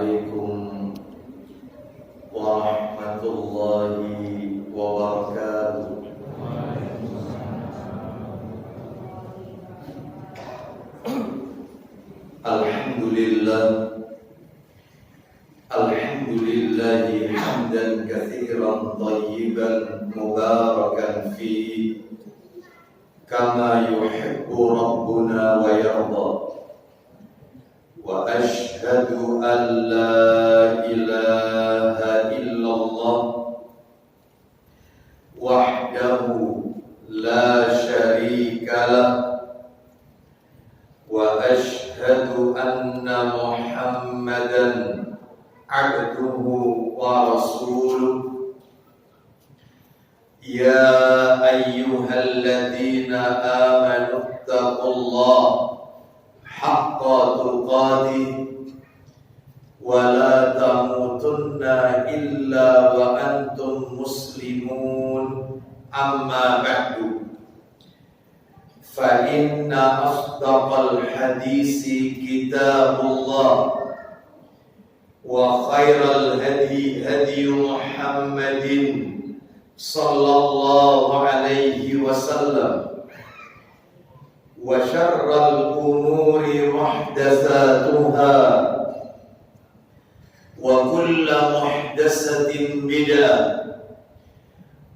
Assalamualaikum warahmatullahi wabarakatuh. Alhamdulillahi hamdan katsiran thayyiban mubarakan fihi kama yuhibbu rabbuna wa yarda. Wa ashhadu an la ilaha illallah wahdahu la syarika lah wa ashhadu anna Muhammadan abduhu wa rasuluh. Ya ayyuhalladzina amanu ittaqullaha haqqa tuqatih wa la tamutunna illa wa antum muslimun. Amma ba'du, fa inna asdaqal hadisi kitabullah wa khairal hadi hadi Muhammadin sallallahu alaihi wasallam wa syarral umuri muhdatsatuha wa kullu muhdatsatin bid'ah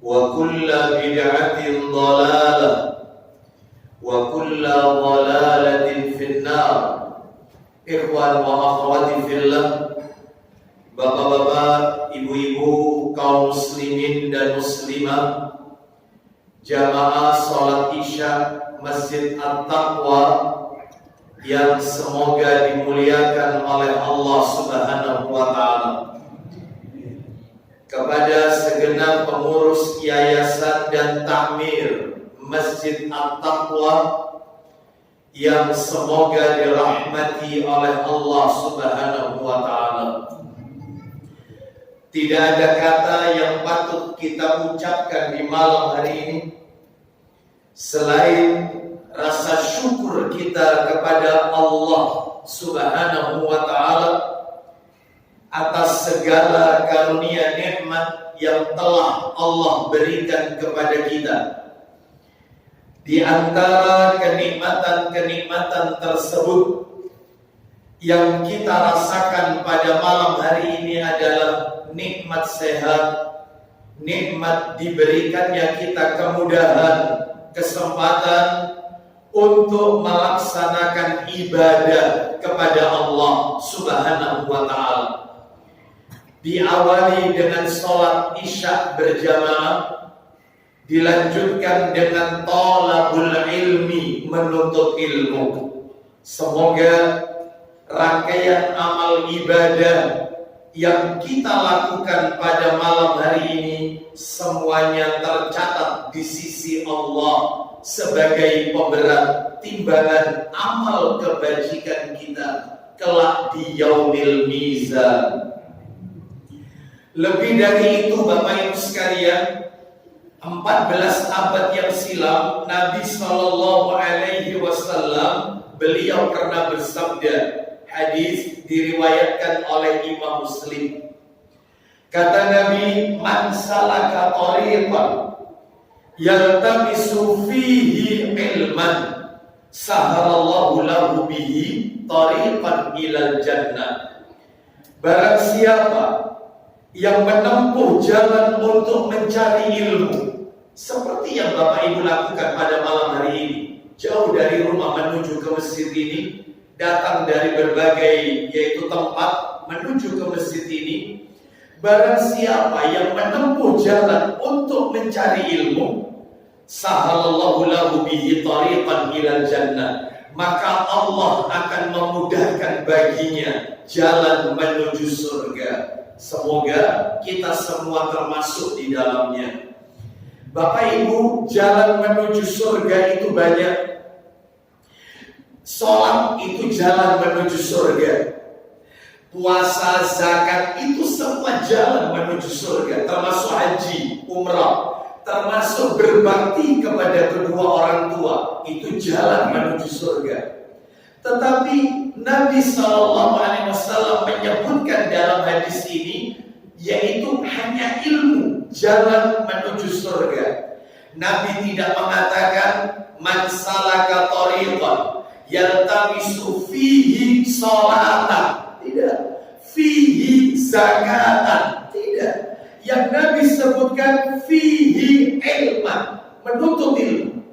wa kullu bid'atin dhalalah wa kullu dhalalatin finnar. Ikhwan wa akhwati fillah, bapak-bapak, ibu-ibu, kaum muslimin dan muslimah, jamaah salat Isya Masjid At-Taqwa yang semoga dimuliakan oleh Allah Subhanahu wa taala. Kepada segenap pengurus yayasan dan takmir Masjid At-Taqwa yang semoga dirahmati oleh Allah Subhanahu wa taala. Tidak ada kata yang patut kita ucapkan di malam hari ini selain rasa syukur kita kepada Allah Subhanahu wa taala atas segala karunia nikmat yang telah Allah berikan kepada kita. Di antara kenikmatan-kenikmatan tersebut yang kita rasakan pada malam hari ini adalah nikmat sehat, nikmat diberikannya kita kemudahan, kesempatan untuk melaksanakan ibadah kepada Allah Subhanahu wa taala. Diawali dengan sholat Isya berjamaah, dilanjutkan dengan thalabul ilmi, menuntut ilmu. Semoga rangkaian amal ibadah yang kita lakukan pada malam hari ini semuanya tercatat di sisi Allah sebagai pemberat timbangan amal kebajikan kita kelak di yaumil mizan. Lebih dari itu, Bapak Ibu sekalian, 14 abad yang silam Nabi Sallallahu Alaihi Wasallam beliau pernah bersabda, hadis diriwayatkan oleh Imam Muslim. Kata Nabi, man salaka tariqan yaltamisu fihi ilman sahalallahu lahu bihi tariqan ilal jannah. Barang siapa yang menempuh jalan untuk mencari ilmu seperti yang Bapak Ibu lakukan pada malam hari ini, jauh dari rumah menuju ke masjid ini, datang dari berbagai yaitu tempat menuju ke masjid ini. Barang siapa yang menempuh jalan untuk mencari ilmu, sahalallahu lahu bihi tariqan ilal jannah, maka Allah akan memudahkan baginya jalan menuju surga. Semoga kita semua termasuk di dalamnya. Bapak Ibu, jalan menuju surga itu banyak. Sholat itu jalan menuju surga. Puasa, zakat itu semua jalan menuju surga, termasuk haji, umrah, termasuk berbakti kepada kedua orang tua, itu jalan menuju surga. Tetapi Nabi SAW menyebutkan hadis ini, yaitu hanya ilmu jalan menuju surga. Nabi tidak mengatakan man salaka tariqan yaltamisu fihi sholatan, tidak, fihi zakatan, tidak. Yang Nabi sebutkan fihi ilman, menuntut ilmu.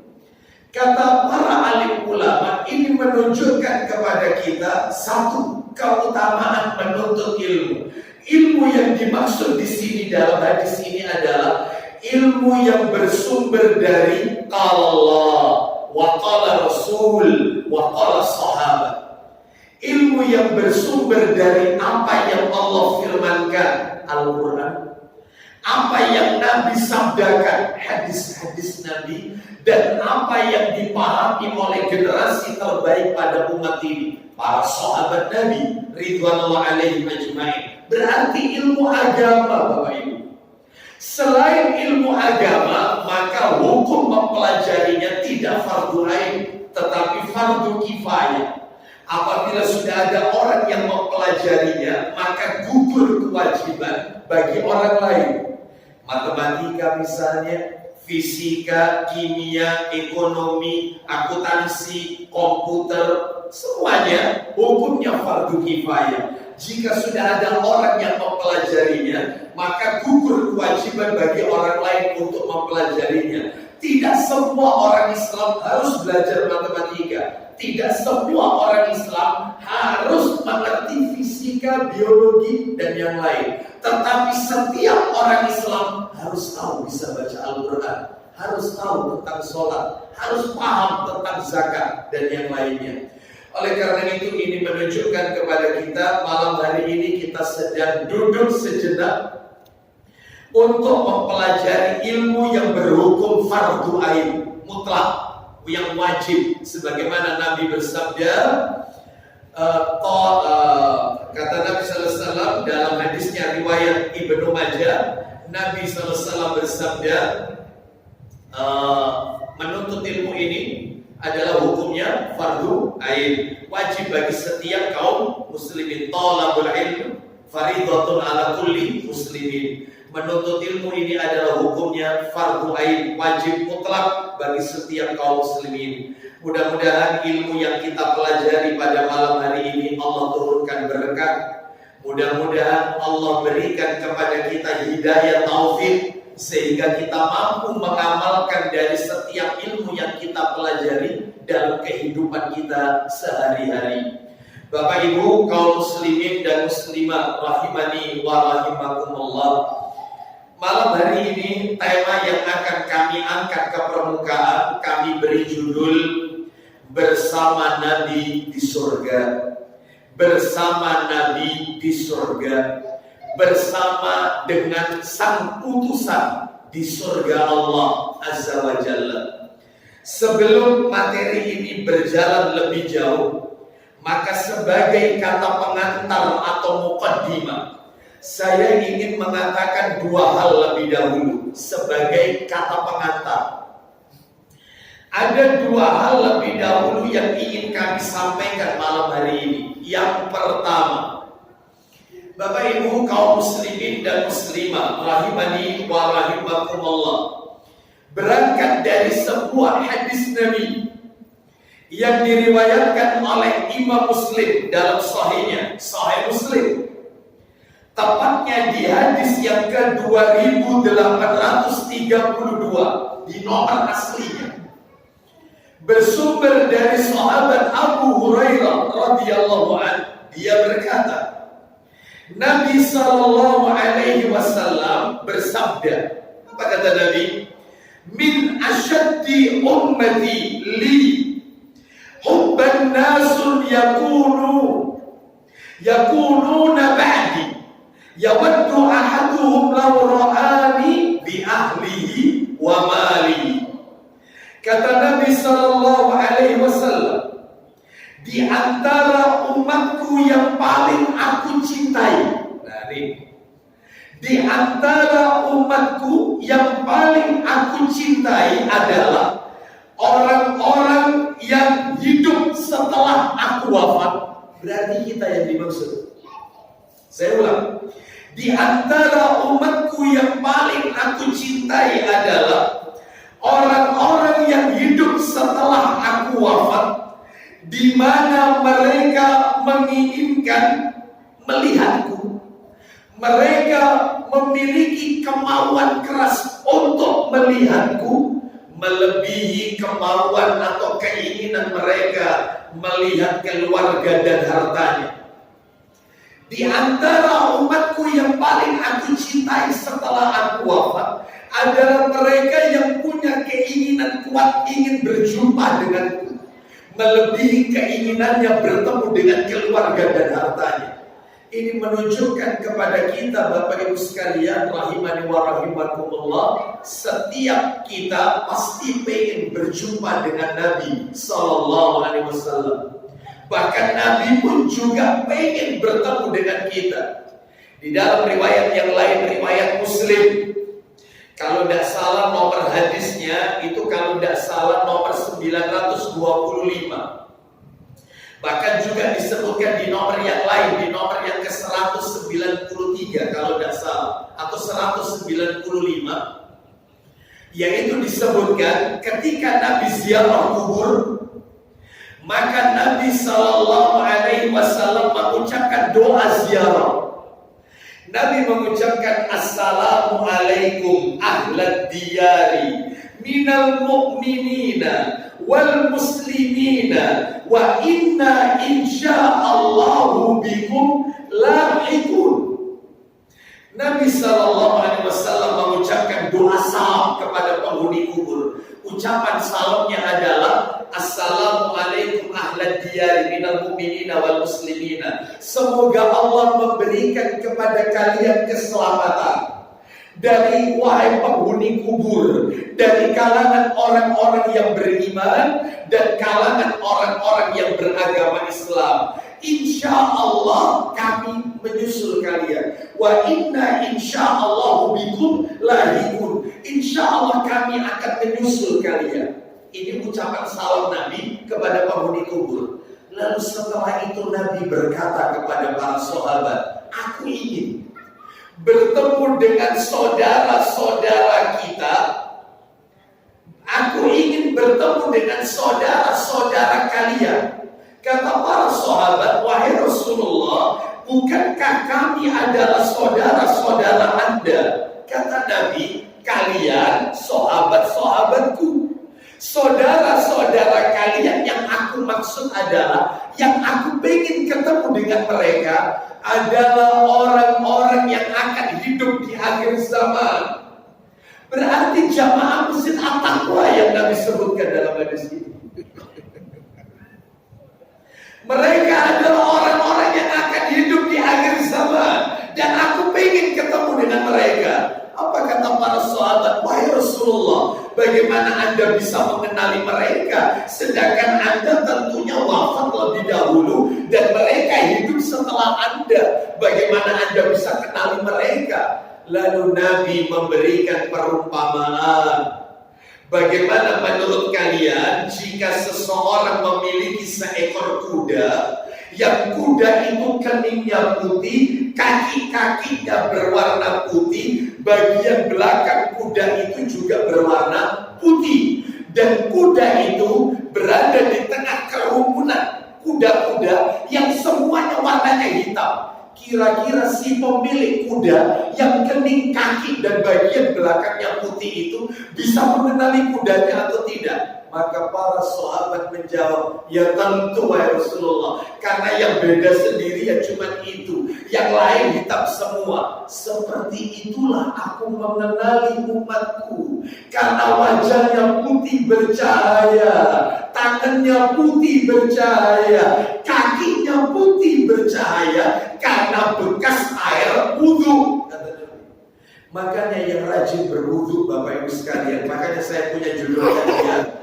Kata para alim ulama ini menunjukkan kepada kita satu, keutamaan menuntut ilmu. Ilmu yang dimaksud di sini dalam hadis ini adalah ilmu yang bersumber dari qala Allah wa qala Rasul wa qala sahabat. Ilmu yang bersumber dari apa yang Allah firmankan, Al-Quran, apa yang Nabi sabdakan, hadis-hadis Nabi, dan apa yang dipahami oleh generasi terbaik pada umat ini, para sahabat Nabi ridwanullah alaihim ajmain. Berarti ilmu agama, Bapak Ibu. Selain ilmu agama, maka hukum mempelajarinya tidak fardu ain, tetapi fardu kifayah. Apabila sudah ada orang yang mempelajarinya, maka gugur kewajiban bagi orang lain. Matematika misalnya, fisika, kimia, ekonomi, akuntansi, komputer, semuanya hukumnya fardu kifayah. Jika sudah ada orang yang mempelajarinya, maka gugur kewajiban bagi orang lain untuk mempelajarinya. Tidak semua orang Islam harus belajar matematika. Tidak semua orang Islam harus mengerti fisika, biologi, dan yang lain. Tetapi setiap orang Islam harus tahu bisa baca Al-Quran, harus tahu tentang sholat, harus paham tentang zakat, dan yang lainnya. Oleh karena itu ini menunjukkan kepada kita malam hari ini kita sedang duduk sejenak untuk mempelajari ilmu yang berhukum fardu ain, mutlak, yang wajib. Sebagaimana Nabi bersabda, kata Nabi SAW dalam hadisnya riwayat Ibnu Majah, Nabi SAW bersabda, menuntut ilmu ini adalah hukumnya fardu ain, wajib bagi setiap kaum muslimin. Talabul ilm fardhatun ala kulli muslimin. Menuntut ilmu ini adalah hukumnya fardu ain, wajib mutlak bagi setiap kaum muslimin. Mudah-mudahan ilmu yang kita pelajari pada malam hari ini Allah turunkan berkah. Mudah-mudahan Allah berikan kepada kita hidayah taufik sehingga kita mampu mengamalkan dari setiap ilmu yang kita pelajari dalam kehidupan kita sehari-hari. Bapak Ibu kaum muslimin dan muslimah rahimani wa rahimakumullah. Malam hari ini tema yang akan kami angkat ke permukaan kami beri judul Bersama Nabi di Surga. Bersama Nabi di surga, bersama dengan sang utusan di surga Allah Azza wa Jalla. Sebelum materi ini berjalan lebih jauh, maka sebagai kata pengantar atau muqaddimah, saya ingin mengatakan dua hal lebih dahulu sebagai kata pengantar. Ada dua hal lebih dahulu yang ingin kami sampaikan malam hari ini. Yang pertama, Bapak Ibu kaum muslimin dan muslimah rahimani wa rahimakumullah, berangkat dari sebuah hadis Nabi yang diriwayatkan oleh Imam Muslim dalam sahihnya, Sahih Muslim. Tepatnya di hadis yang ke-2832 di nomor aslinya. Bersumber dari sahabat Abu Hurairah radhiyallahu anhu, dia berkata, Nabi sallallahu alaihi wasallam bersabda, apa kata Nabi? Min asyaddi ummati li hubban nasun yakununa ba'di yawaddu ahaduhum law ra'ani bi ahlihi wa malihi. Kata Nabi sallallahu alaihi wasallam, di antara umatku yang paling aku cintai, di antara umatku yang paling aku cintai adalah orang-orang yang hidup setelah aku wafat. Berarti kita yang dimaksud. Saya ulang. Di antara umatku yang paling aku cintai adalah orang-orang yang hidup setelah aku wafat, di mana mereka menginginkan melihatku. Mereka memiliki kemauan keras untuk melihatku, melebihi kemauan atau keinginan mereka melihat keluarga dan hartanya. Di antara umatku yang paling aku cintai setelah aku wafat adalah mereka yang punya keinginan kuat ingin berjumpa denganku, melebihi keinginannya bertemu dengan keluarga dan hartanya. Ini menunjukkan kepada kita, Bapak Ibu sekalian, rahimani wa rahimakumullah, setiap kita pasti pengen berjumpa dengan Nabi Sallallahu Alaihi Wasallam. Bahkan Nabi pun juga pengen bertemu dengan kita. Di dalam riwayat yang lain, riwayat Muslim, kalau tidak salah nomor hadisnya itu kalau tidak salah nomor 925. Bahkan juga disebutkan di nomor yang lain, di nomor yang ke-193 kalau tidak salah, atau 195, yaitu disebutkan ketika Nabi ziarah kubur, maka Nabi Sallallahu Alaihi Wasallam mengucapkan doa ziarah. Nabi mengucapkan Assalamualaikum ahlad diyari minal mu'minina wal muslimina wa inna insyaallahu bikum lahiqun. Nabi Sallallahu Alaihi Wasallam mengucapkan doa salam kepada penghuni kubur. Ucapan salamnya adalah Assalamualaikum ahlad diyari minal mu'minina wal muslimina. Semoga Allah memberikan kepada kalian keselamatan dari wahai penghuni kubur, dari kalangan orang-orang yang beriman dan kalangan orang-orang yang beragama Islam. Insya Allah kami menyusul kalian. Wa inna insyaallahu bikum lahiqun. Insya Allah kami akan menyusul kalian. Ini ucapan salam Nabi kepada penghuni kubur. Lalu setelah itu Nabi berkata kepada para sahabat, aku ingin bertemu dengan saudara-saudara kita. Aku ingin bertemu dengan saudara-saudara kalian. Kata para sahabat, wahai Rasulullah, bukankah kami adalah saudara-saudara Anda? Kata Nabi, kalian sahabat-sahabatku. Saudara-saudara kalian yang aku maksud adalah, yang aku ingin ketemu dengan mereka adalah orang-orang yang akan hidup di akhir zaman. Berarti jamaah Masjid At-Taqwa yang Nabi sebutkan dalam hadis ini. Mereka adalah orang-orang yang akan hidup di akhir zaman, dan aku ingin ketemu dengan mereka. Apa kata para sahabat? Wahai Rasulullah, bagaimana Anda bisa mengenali mereka, sedangkan Anda tentunya wafat lebih dahulu dan mereka hidup setelah Anda. Bagaimana Anda bisa kenali mereka? Lalu Nabi memberikan perumpamaan. Bagaimana menurut kalian jika seseorang memiliki seekor kuda, yang kuda itu keningnya putih, kaki-kakinya berwarna putih, bagian belakang kuda itu juga berwarna putih, dan kuda itu berada di tengah kerumunan kuda-kuda yang semuanya warnanya hitam. Kira-kira si pemilik kuda yang kening kaki dan bagian belakangnya putih itu bisa mengenali kudanya atau tidak? Maka para sahabat menjawab, ya tentu wahai Rasulullah, karena yang beda sendiri ya cuma itu, yang lain hitam semua. Seperti itulah aku mengenali umatku, karena wajahnya putih bercahaya, tangannya putih bercahaya, kakinya putih bercahaya, karena bekas air wudhu. Makanya yang rajin berwudhu, Bapak Ibu sekalian, makanya saya punya judulnya,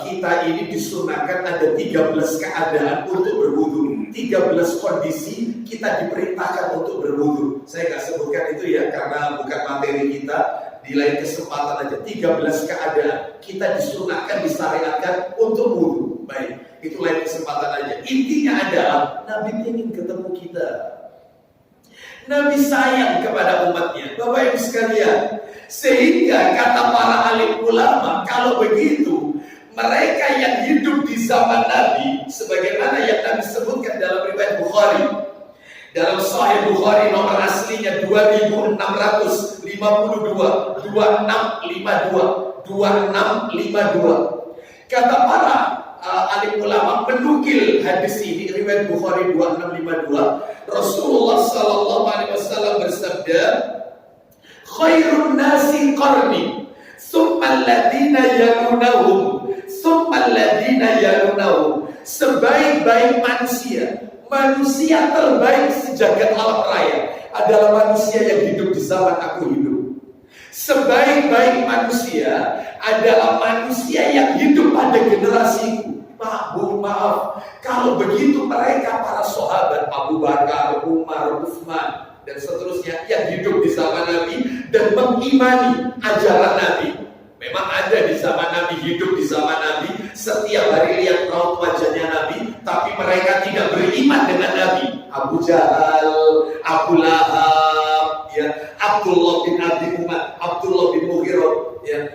kita ini disunahkan ada 13 keadaan untuk berwudu, 13 kondisi kita diperintahkan untuk berwudu. Saya nggak sebutkan itu ya, karena bukan materi kita. Di lain kesempatan aja, 13 keadaan kita disunahkan, disyariatkan untuk wudu. Baik, itu lain kesempatan aja. Intinya adalah Nabi ingin ketemu kita. Nabi sayang kepada umatnya. Bapak Ibu sekalian, sehingga kata para alim ulama, kalau begitu mereka yang hidup di zaman Nabi, sebagaimana yang Nabi sebutkan dalam riwayat Bukhari, dalam Sahih Bukhari nomor aslinya 2652, 2652. Kata para alim ulama menukil hadis ini, riwayat Bukhari 2652, Rasulullah sallallahu alaihi wasallam bersabda, khairun nasi qarni, tsumma alladziina yalunahum, tsumma alladziina yalunahum. Sebaik-baik manusia terbaik sejagat alam raya adalah manusia yang hidup di zaman aku hidup. Sebaik-baik manusia adalah manusia yang hidup pada generasiku. Pak, Bu, maaf, kalau begitu mereka para sahabat Abu Bakar, Umar, Utsman dan seterusnya yang hidup di zaman Nabi dan mengimani ajaran Nabi. Memang ada di zaman Nabi, hidup di zaman Nabi, setiap hari lihat raut wajahnya Nabi, tapi mereka tidak beriman dengan Nabi. Abu Jahal, Abu Lahab, ya, Abdullah bin Abi Umayyah, Abdullah bin Mughirah, ya,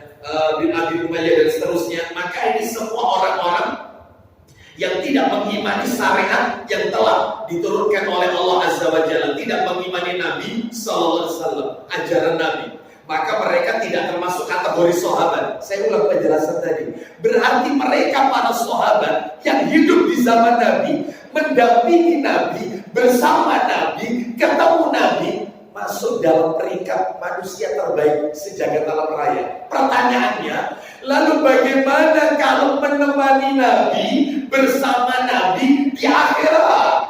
bin Abi Umayyah dan seterusnya. Maka ini semua orang-orang yang tidak mengimani syariat yang telah diturunkan oleh Allah Azza wa Jalla, tidak mengimani Nabi sallallahu alaihi wasallam, ajaran Nabi. Maka mereka tidak termasuk kategori sahabat. Saya ulang penjelasan tadi. Berarti mereka para sahabat yang hidup di zaman Nabi, mendampingi Nabi, bersama Nabi, ketemu Nabi, masuk dalam peringkat manusia terbaik sejagat alam raya. Pertanyaannya, lalu bagaimana kalau menemani Nabi, bersama Nabi di akhirat?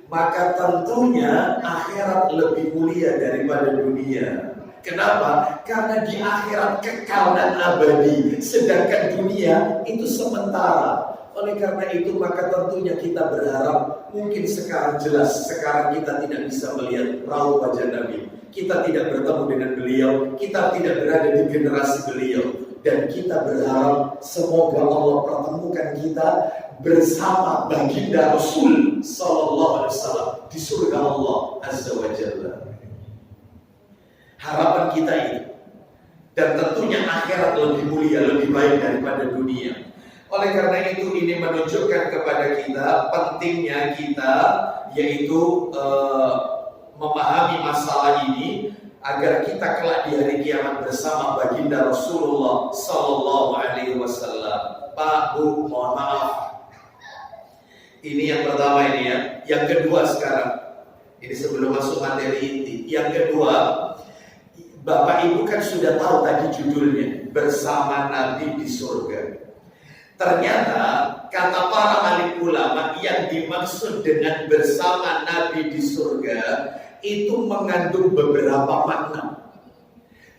Maka tentunya akhirat lebih mulia daripada dunia. Kenapa? Karena di akhirat kekal dan abadi, sedangkan dunia itu sementara. Oleh karena itu maka tentunya kita berharap, mungkin sekarang jelas, sekarang kita tidak bisa melihat raut wajah Nabi, kita tidak bertemu dengan beliau, kita tidak berada di generasi beliau, dan kita berharap semoga Allah pertemukan kita bersama baginda Rasul sallallahu alaihi wasallam di surga Allah Azza wa Jalla. Harapan kita itu. Dan tentunya akhirat lebih mulia, lebih baik daripada dunia. Oleh karena itu ini menunjukkan kepada kita pentingnya kita, yaitu memahami masalah ini agar kita kelak di hari kiamat bersama baginda Rasulullah sallallahu alaihi wasallam. Pak, Bu, mohon maaf. Ini yang pertama ini ya. Yang kedua sekarang, ini sebelum masuk materi inti. Yang kedua, Bapak Ibu kan sudah tahu tadi judulnya, bersama Nabi di surga. Ternyata kata para alim ulama yang dimaksud dengan bersama Nabi di surga itu mengandung beberapa makna.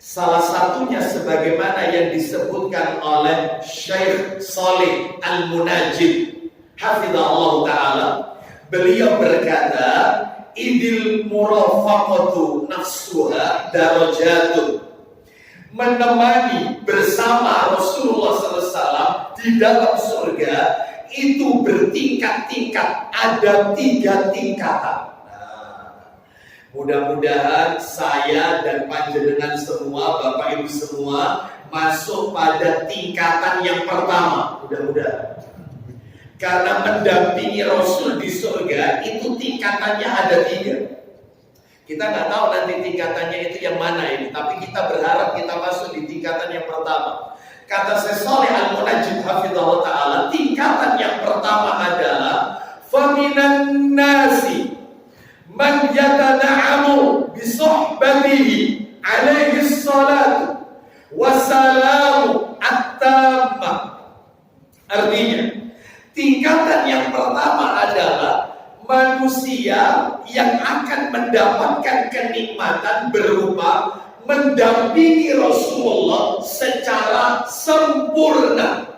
Salah satunya sebagaimana yang disebutkan oleh Syekh Shalih Al-Munajjid hafizahullah ta'ala. Beliau berkata, idil murafaqatu nafsuha darajatun. Menemani bersama Rasulullah SAW di dalam surga itu bertingkat-tingkat, ada 3 tingkatan. Mudah-mudahan saya dan panjenengan semua, Bapak Ibu semua, masuk pada tingkatan yang pertama. Mudah-mudahan. Karena mendampingi Rasul di surga itu tingkatannya ada 3. Kita nggak tahu nanti tingkatannya itu yang mana ini, tapi kita berharap kita masuk di tingkatan yang pertama. Kata Syekh Shalih Al-Munajjid hafizahullah ta'ala, tingkatan yang pertama adalah faminan nasi man yatana'amu bi suhbatihi alaihi salatu wassalamu at-tammah. Artinya, tingkatan yang pertama adalah manusia yang akan mendapatkan kenikmatan berupa mendampingi Rasulullah secara sempurna,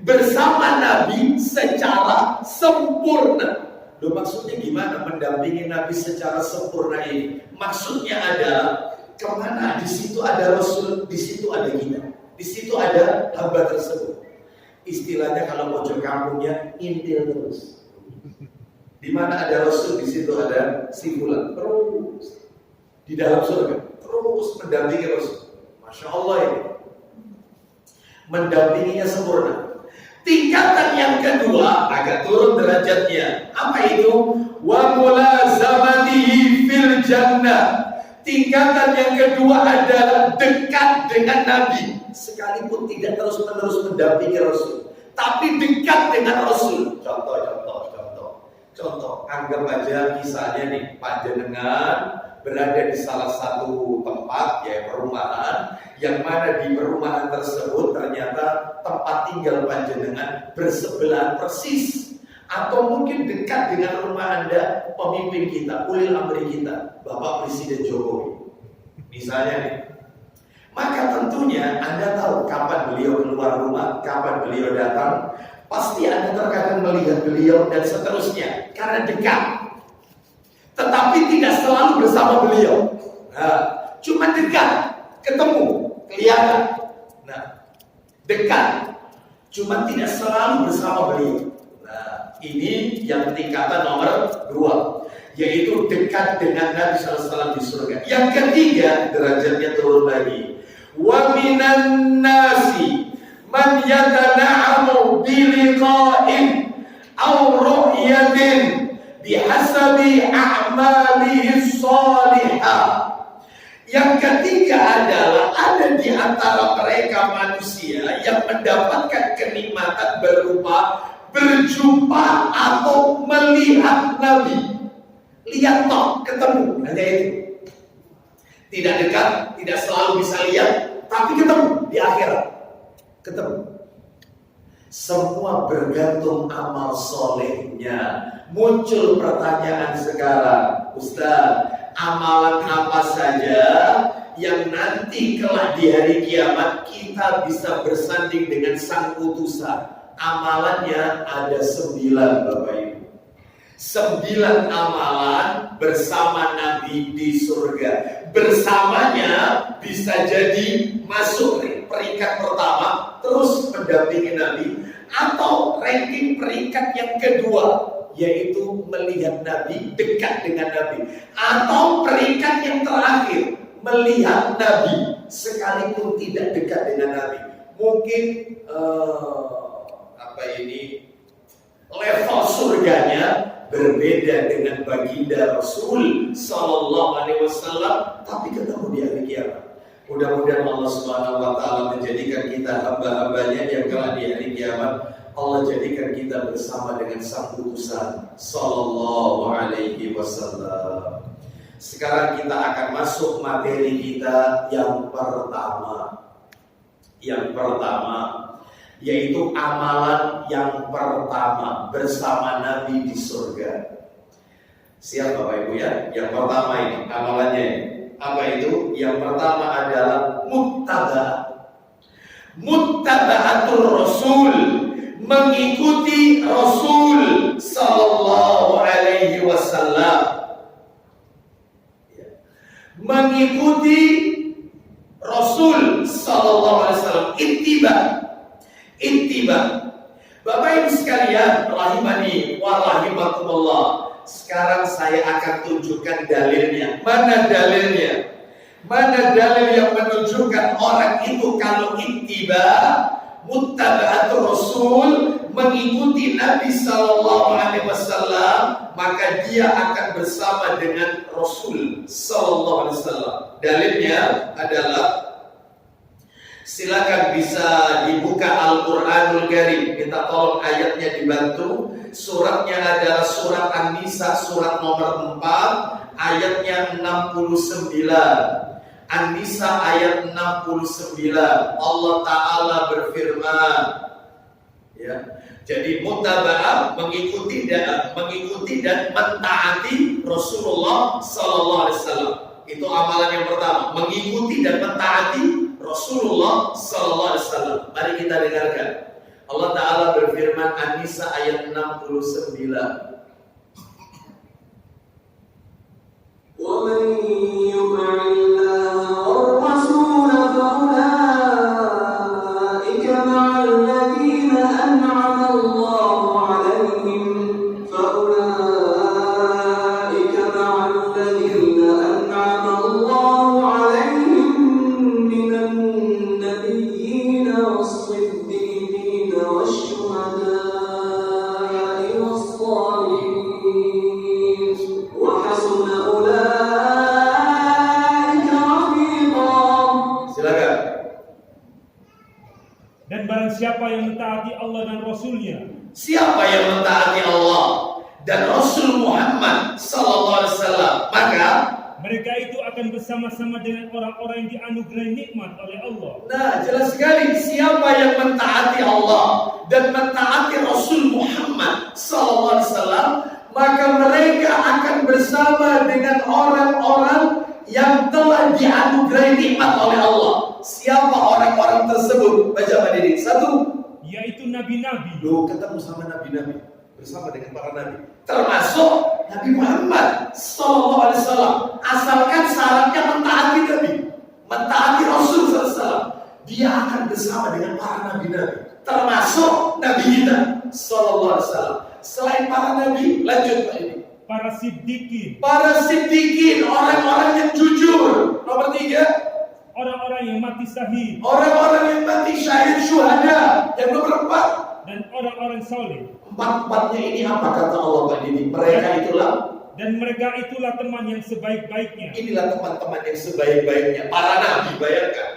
bersama Nabi secara sempurna. Loh, maksudnya gimana mendampingi Nabi secara sempurna ini? Maksudnya adalah kemana? Di situ ada Rasul, di situ ada kita, di situ ada hamba tersebut. Istilahnya kalau pojok kampungnya intil terus. Di mana ada Rasul, di situ ada kepada si fulan, terus di dalam surga, terus mendampingi Rasul. Masya Allah ini, mendampinginya sempurna. Tingkatan yang kedua agak turun derajatnya. Apa itu? Wa mulazamatihi fil jannah. Tingkatan yang kedua adalah dekat dengan Nabi, sekalipun tidak terus-menerus mendampingi Rasul, tapi dekat dengan Rasul. Contoh, anggap aja misalnya nih, panjenengan berada di salah satu tempat, ya perumahan, yang mana di perumahan tersebut ternyata tempat tinggal panjenengan bersebelahan persis, atau mungkin dekat dengan rumah Anda pemimpin kita, ulil amri kita, Bapak Presiden Jokowi, misalnya nih. Maka tentunya Anda tahu kapan beliau keluar rumah, kapan beliau datang. Pasti Anda terkadang melihat beliau dan seterusnya karena dekat. Tetapi tidak selalu bersama beliau. Nah, cuma dekat, ketemu, kelihatan. Nah, dekat, cuma tidak selalu bersama beliau. Nah, ini yang tingkatan nomor 2, yaitu dekat dengan Nabi SAW di surga. Yang ketiga, derajatnya turun lagi. Wa minan nasi man yatana'amu biliqa'in aw ru'yatin bihasabi a'malihi shalihah. Yang ketiga adalah ada di antara mereka manusia yang mendapatkan kenikmatan berupa berjumpa atau melihat Nabi. Lihat toh, ketemu, hanya itu. Tidak dekat, tidak selalu bisa lihat, tapi ketemu di akhirat. Ketemu. Semua bergantung amal solehnya. Muncul pertanyaan sekarang, Ustaz, amalan apa saja yang nanti kelak di hari kiamat kita bisa bersanding dengan sang utusan? Amalannya ada 9, Bapak Ibu. 9 amalan bersama Nabi di surga. Bersamanya bisa jadi masuk peringkat pertama, terus mendampingi Nabi, atau ranking peringkat yang kedua, yaitu melihat Nabi, dekat dengan Nabi, atau peringkat yang terakhir, melihat Nabi sekalipun tidak dekat dengan Nabi. Mungkin level surganya berbeda dengan baginda Rasul Sallallahu Alaihi Wasallam, tapi ketemu di hari kiamat. Mudah-mudahan Allah Subhanahu Wa Taala menjadikan kita hamba-hambanya yang kelak di hari kiamat. Allah jadikan kita bersama dengan sang utusan Sallallahu Alaihi Wasallam. Sekarang kita akan masuk materi kita yang pertama. Yang pertama, yaitu amalan yang pertama bersama Nabi di surga. Siap Bapak Ibu ya? Yang pertama ini amalannya ini. Apa itu? Yang pertama adalah muttaba'atul Rasul, mengikuti Rasul Sallallahu Alaihi Wasallam. Mengikuti Rasul Sallallahu Alaihi Wasallam. Ittiba. Bapak Ibu sekalian, rahimani wa rahimakumullah. Sekarang saya akan tunjukkan dalilnya. Mana dalilnya? Mana dalil yang menunjukkan orang itu kalau ittiba, muttaba'atul Rasul, mengikuti Nabi Sallallahu Alaihi Wasallam, maka dia akan bersama dengan Rasul Sallallahu Alaihi Wasallam. Dalilnya adalah, silakan bisa dibuka Al-Quranul Karim. Minta tolong ayatnya dibantu. Suratnya adalah surat An-Nisa, surat nomor 4, ayatnya 69. An-Nisa ayat 69. Allah Ta'ala berfirman, ya. Jadi mutaba'ah, mengikuti dan mentaati Rasulullah Sallallahu Alaihi Wasallam. Itu amalan yang pertama, mengikuti dan mentaati Rasulullah Sallallahu Alaihi Wasallam. Mari kita dengarkan. Allah Ta'ala berfirman, An-Nisa ayat 69. وَمَنْ يُطِعِ اللَّهَ وَالرَّسُولَ فَأُولَئِكَ مَعَ الَّذِينَ أَنْعَمَ اللَّهُ عَلَيْهِمْ مِنَ siapa yang mentaati Allah dan Rasulnya, siapa yang mentaati Allah dan Rasul Muhammad sallallahu alaihi wasallam, maka mereka itu akan bersama-sama dengan orang-orang yang dianugerahi nikmat oleh Allah. nah jelas sekali, siapa yang mentaati Allah dan mentaati Rasul Muhammad sallallahu alaihi wasallam, maka mereka akan bersama dengan orang-orang yang telah dianugerahi nikmat oleh Allah. Siapa orang-orang tersebut? Baca Pak Didi. Satu, Yaitu nabi-nabi. lu ketemu sama nabi-nabi, bersama dengan para nabi, termasuk Nabi Muhammad sallallahu alaihi wasallam. Asalkan syaratnya mentaati Nabi, mentaati Rasul sallallahu alaihi wasallam, dia akan bersama dengan para nabi-nabi, termasuk Nabi kita sallallahu alaihi wasallam. Selain para nabi, lanjut Pak ini. Para siddiqin, Para siddiqin, orang-orang yang jujur. Nomor 3, orang-orang yang mati syahid, orang-orang yang mati syahid, syuhada. Yang nomor 4, dan orang-orang soleh. empat-empatnya ini apa kata Allah Pak Didi? Mereka itulah, Dan mereka itulah teman yang sebaik-baiknya. inilah teman-teman yang sebaik-baiknya. Para nabi, bayangkan,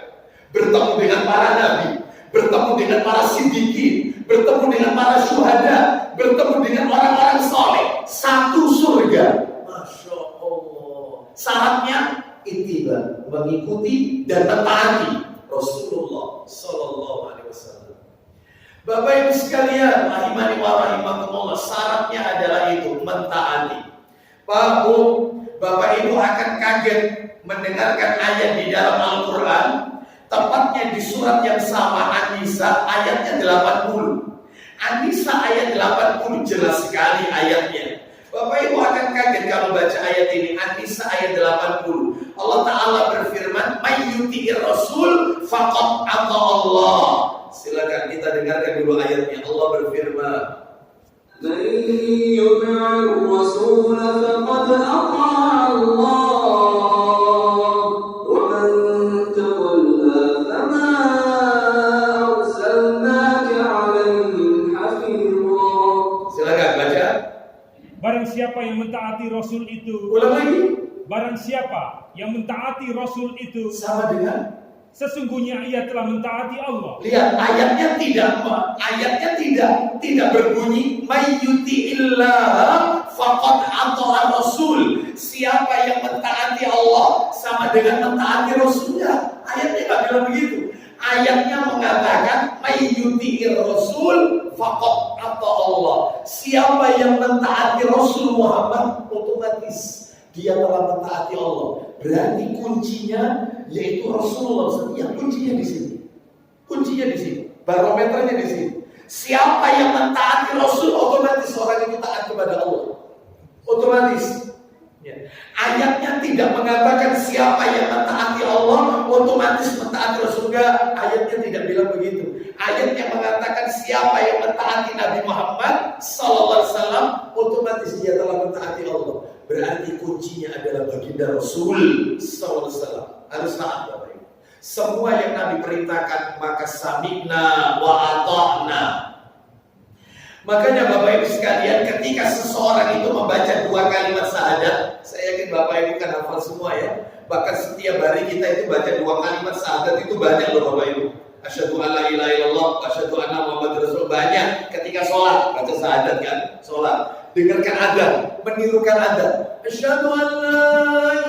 bertemu dengan para nabi, bertemu dengan para siddiqin, bertemu dengan para syuhada, bertemu dengan orang-orang soleh, satu surga. Masya Allah. Syaratnya ittiba, mengikuti dan mentaati Rasulullah sallallahu alaihi wasallam. Bapak Ibu sekalian, rahimani wa rahimakumullah, syaratnya adalah itu, mentaati. Pak Bu, Bapak Ibu akan kaget mendengarkan ayat di dalam Al-Quran, tepatnya di surat yang sama, An-Nisa ayatnya 80. An-Nisa ayat 80 jelas sekali ayatnya. Bapak Ibu akan kaget kalau baca ayat ini, An-Nisa ayat 80. Allah Ta'ala berfirman, "May yuti'ir Rasul faqad ata Allah." Silakan kita dengarkan dulu ayatnya. Allah berfirman, من يطع الرسول فقد أطاع الله ومن تولى فما أرسلناك عليهم حفيظا. silakan baca. Barang siapa yang mentaati Rasul itu, Ulang lagi. barang siapa yang mentaati Rasul itu, Sama dengan, sesungguhnya ia telah mentaati Allah. lihat ayatnya tidak berbunyi mayyuti illah faqad ata'a Rasul. Siapa yang mentaati Allah sama dengan mentaati Rasulnya. Ayatnya nggak bilang begitu. Ayatnya mengatakan mayyuti Rasul faqad ata'a Allah. Siapa yang mentaati Rasul Muhammad, otomatis dia telah mentaati Allah. Berarti kuncinya yaitu Rasulullah SAW. Ya, kuncinya di sini. Kuncinya di sini. Barometernya di sini. Siapa yang mentaati Rasul, otomatis orang itu taat kepada Allah. Otomatis. Ya. Ayatnya tidak mengatakan siapa yang mentaati Allah otomatis mentaati Rasul. Enggak, ayatnya tidak bilang begitu. Ayatnya mengatakan siapa yang mentaati Nabi Muhammad sallallahu alaihi wasallam otomatis dia telah mentaati Allah. Berarti kuncinya adalah baginda Rasul sallallahu alaihi wasallam. Harus taat Bapak Ibu. Semua yang Nabi perintahkan maka sami'na wa ata'na. Makanya Bapak Ibu sekalian, ketika seseorang itu membaca 2 kalimat syahadat, saya yakin Bapak Ibu kan hafal semua ya. Bahkan setiap hari kita itu baca 2 kalimat syahadat itu banyak loh Bapak Ibu. Asyhadu an la ilaha illallah wa asyhadu anna Muhammadar Rasul. Banyak ketika sholat baca syahadat kan, sholat. Dengarkan adzan, menirukan adzan. Asyhadu an la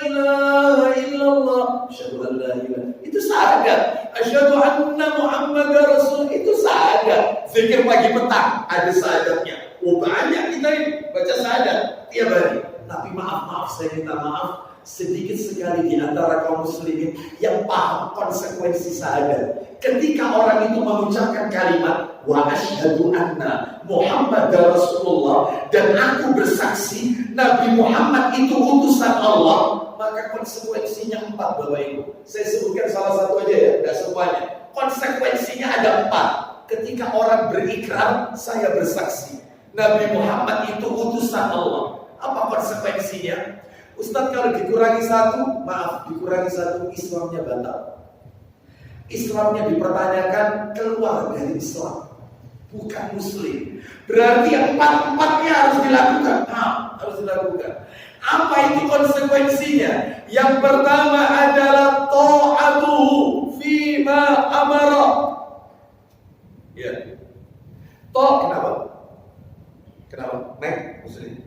ilaha illallah, asyhadu an la ilaha. Itu syahadat. Asyhadu anna Muhammadar Rasul, itu syahadat. Zikir pagi petang ada syahadatnya. Oh banyak kita ini baca syahadat tiap hari. Tapi maaf saya minta maaf, sedikit sekali di antara kaum muslimin yang paham konsekuensi syahadat. Ketika orang itu mengucapkan kalimat wa asyhadu anna Muhammadar Rasulullah, dan aku bersaksi Nabi Muhammad itu utusan Allah, maka konsekuensinya 4 Bapak Ibu. Saya sebutkan salah satu aja ya, tidak semuanya. Konsekuensinya ada 4. Ketika orang berikrar, saya bersaksi Nabi Muhammad itu utusan Allah. Apa konsekuensinya? Ustaz, kalau dikurangi 1, maaf, dikurangi 1, Islamnya batal. Islamnya dipertanyakan, keluar dari Islam, bukan muslim. Berarti 4-4-nya harus dilakukan. Harus dilakukan. Apa itu konsekuensinya? Yang pertama adalah ta'atuhu fima amara. Ya. kenapa? Kenapa? Mike, maksudnya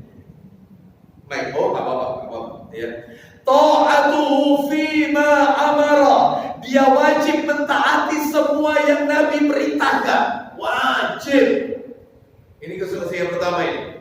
Mike, nggak apa-apa ya. Ta'atuhu fima amara, dia wajib mentaati semua yang Nabi perintahkan. Wajib. Ini kesulitan yang pertama ini.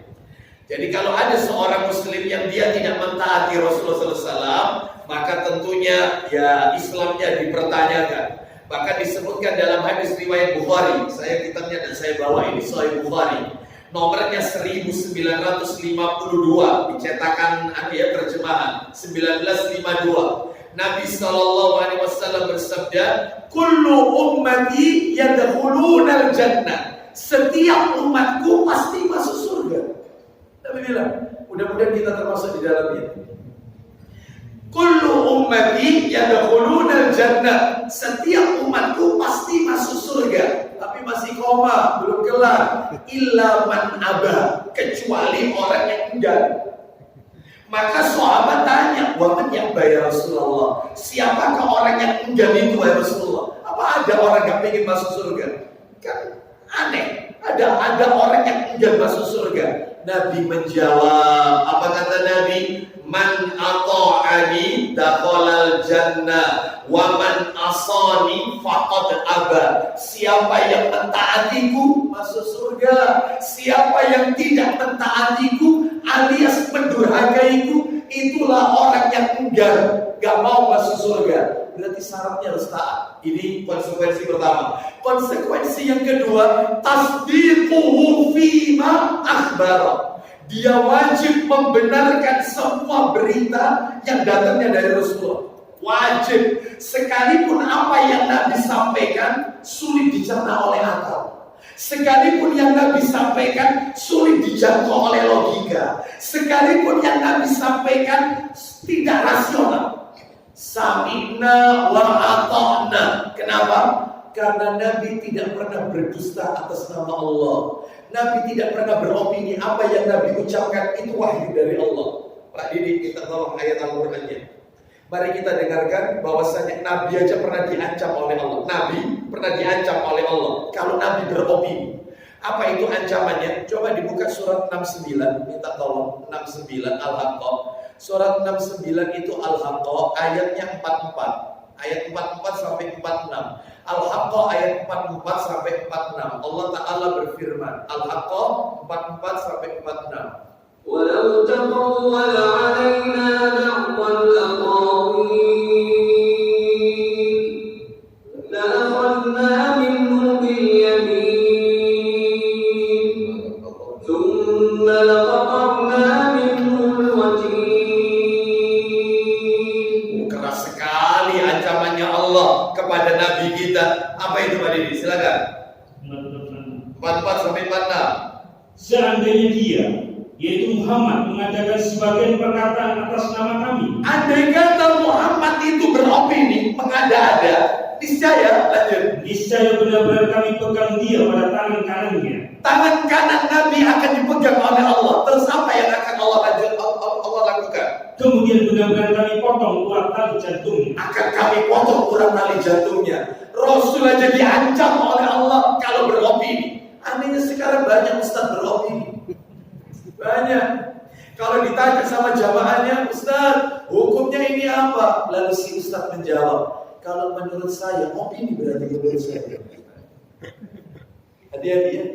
Jadi kalau ada seorang muslim yang dia tidak mentaati Rasulullah SAW, maka tentunya ya Islamnya dipertanyakan. Bahkan disebutkan dalam hadis riwayat Bukhari, saya kitabnya dan saya bawa ini Sahih Bukhari, nomornya 1952, dicetakan terjemahan 1952. Nabi SAW bersabda, "Kullu ummati yadkhulunal jannah." Setiap umatku pasti masuk surga. Nabi bilang, mudah-mudahan kita termasuk di dalamnya. Kullu ummati yadkhulunal jannah. Setiap umatku pasti masuk surga. Tapi masih koma, belum kelar. Illa man aba, kecuali orang yang enggan. Maka sahabat tanya, "Wa man ya'ba ya Rasulullah?" Siapakah orang yang enggan itu ya Rasulullah? Apa ada orang yang pengen masuk surga? Kan aneh. Ada orang yang enggan masuk surga. Nabi menjawab, apa kata Nabi? Man ata'ani dakhalal jannah wa man asani faqad aba. Siapa yang mentaatiku masuk surga, siapa yang tidak mentaatiku alias mendurhakaiku, itulah orang yang enggan, gak mau masuk surga. Berarti syaratnya harus taat. Ini konsekuensi pertama. Konsekuensi yang kedua, tasdiquhu fima akhbara. Dia wajib membenarkan semua berita yang datangnya dari Rasulullah. Wajib. Sekalipun apa yang Nabi sampaikan sulit dicerna oleh akal, sekalipun yang Nabi sampaikan sulit dijangkau oleh logika, sekalipun yang Nabi sampaikan tidak rasional, sami'na wa ata'na. Kenapa? Karena Nabi tidak pernah berdusta atas nama Allah. Nabi tidak pernah beropini. Apa yang Nabi ucapkan itu wahyu dari Allah. Pak Didi, kita tolong ayat Al-Qur'annya. Mari kita dengarkan bahwasanya Nabi aja pernah diancam oleh Allah. Nabi pernah diancam oleh Allah kalau Nabi beropini. Apa itu ancamannya? Coba dibuka surat 69. Minta tolong 69 Al-Haqqah. Surat 69 itu Al-Haqqah ayatnya 44. Ayat 44 sampai 46. Al-Haqqah ayat 44 sampai 46. Allah Ta'ala berfirman. Al-Haqqah 44 sampai 46. ولو تقول علينا بعض الأقاويل لأخذنا منه باليمين ثم لقطعنا منه الوتين. Keras sekali ancamannya Allah kepada Nabi kita. Apa itu Pak Didi? Silakan. 44 sampai 46. Seandainya dia, yaitu Muhammad, mengadakan sebagian perkataan atas nama kami, Andai kata Muhammad itu beropini, mengada-ada, niscaya, lanjut, niscaya benar-benar kami pegang dia pada tangan kanannya. tangan kanan Nabi akan dipegang oleh Allah. Terus apa yang akan Allah lakukan? Kemudian benar-benar kami potong urat tali jantungnya. Akan kami potong urat tali jantungnya. Rasul aja diancam oleh Allah kalau beropini. Anehnya sekarang banyak ustaz beropini. Banyak. Kalau ditanya sama jamaahnya, "Ustaz, hukumnya ini apa?" Lalu si ustaz menjawab, "Kalau menurut saya, opini berarti menurut saya." Hati-hati ya.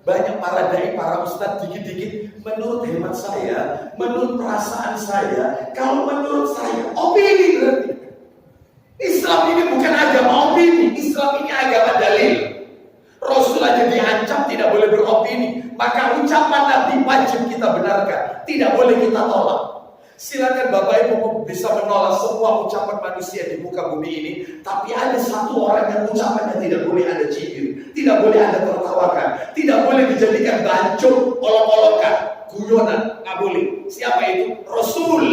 Banyak para dai, para ustaz dikit-dikit, menurut hemat saya, menurut perasaan saya, kalau menurut saya, opini berarti. Islam ini bukan agama opini, Islam ini agama dalil. Rasul aja diancam tidak boleh beropini, maka ucapan Nabi wajib kita benarkan, tidak boleh kita tolak. Silakan Bapak Ibu bisa menolak semua ucapan manusia di muka bumi ini, tapi ada satu orang yang ucapannya tidak boleh ada cibir, tidak boleh ada tertawakan, tidak boleh dijadikan bancung, olok-olokan, guyonan, nggak boleh. Siapa itu? Rasul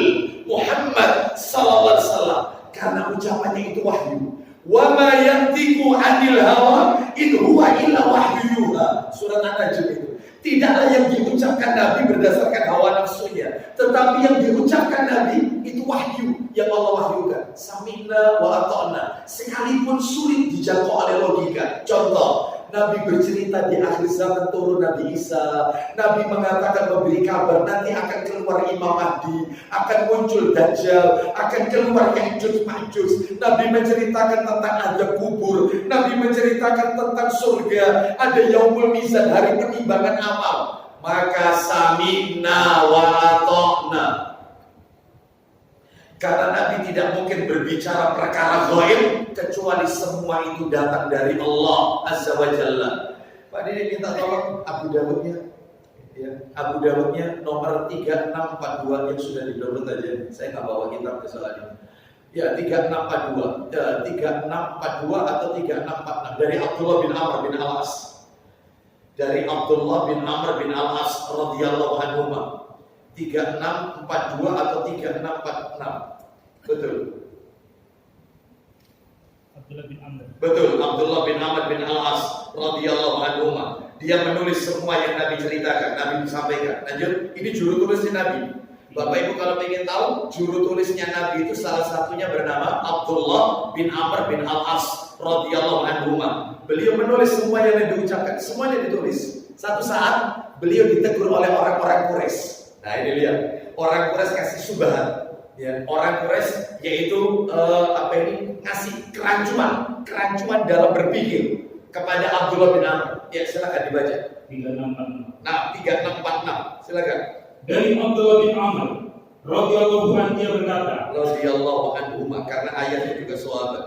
Muhammad sallallahu alaihi wasallam, karena ucapannya itu wahyu. Wa ma yantiqu 'anil hawa in huwa illa wahyu yuha. Surat An-Najm itu. Tidaklah yang diucapkan Nabi berdasarkan hawa nafsunya, tetapi yang diucapkan Nabi itu wahyu yang Allah wahyukan. Sami'na wa ata'na. Sekalipun sulit dijangkau oleh logika. Contoh, Nabi bercerita di akhir zaman turun Nabi Isa. Nabi mengatakan, memberi kabar nanti akan keluar Imam Mahdi, akan muncul Dajjal, akan keluar Ya'juj Ma'juj. Nabi menceritakan tentang ada kubur. Nabi menceritakan tentang surga, ada yaumul mizan, hari penimbangan amal. Maka sami'na wa ata'na. Karena Nabi tidak mungkin berbicara perkara gaib kecuali semua itu datang dari Allah Azza wa Jalla. Pak Didi minta tolong Abu Dawudnya, ya, Abu Dawudnya nomor 3642 yang sudah di-download aja. Saya nggak bawa kitab ke soalnya. Ya, 3642, 3642 atau 3646 dari Abdullah bin Amr bin Al-As. Dari Abdullah bin Amr bin Al-As radhiyallahu anhu. 3642 atau 3646. Betul. Abdullah bin Amr. Betul, Abdullah bin Amr bin Al-As radhiyallahu anhu. Dia menulis semua yang Nabi ceritakan, Nabi sampaikan. Lanjut, ini juru tulisnya Nabi. Bapak Ibu kalau ingin tahu, juru tulisnya Nabi itu salah satunya bernama Abdullah bin Amr bin Al-As radhiyallahu anhu. Beliau menulis semua yang Nabi ucapkan, semuanya ditulis. Satu saat beliau ditegur oleh orang-orang Quraisy. Nah ini lihat, orang Quraisy kasih subahan, ya, orang Quraisy yaitu ngasih kerancuan dalam berpikir kepada Abdullah bin Amr. Ya silakan dibaca. 3646. Nah 3646 silakan. Dari Abdullah bin Amr radhiyallahu anhu dia berkata, Radhiyallahu anhu, karena ayatnya juga sahabat.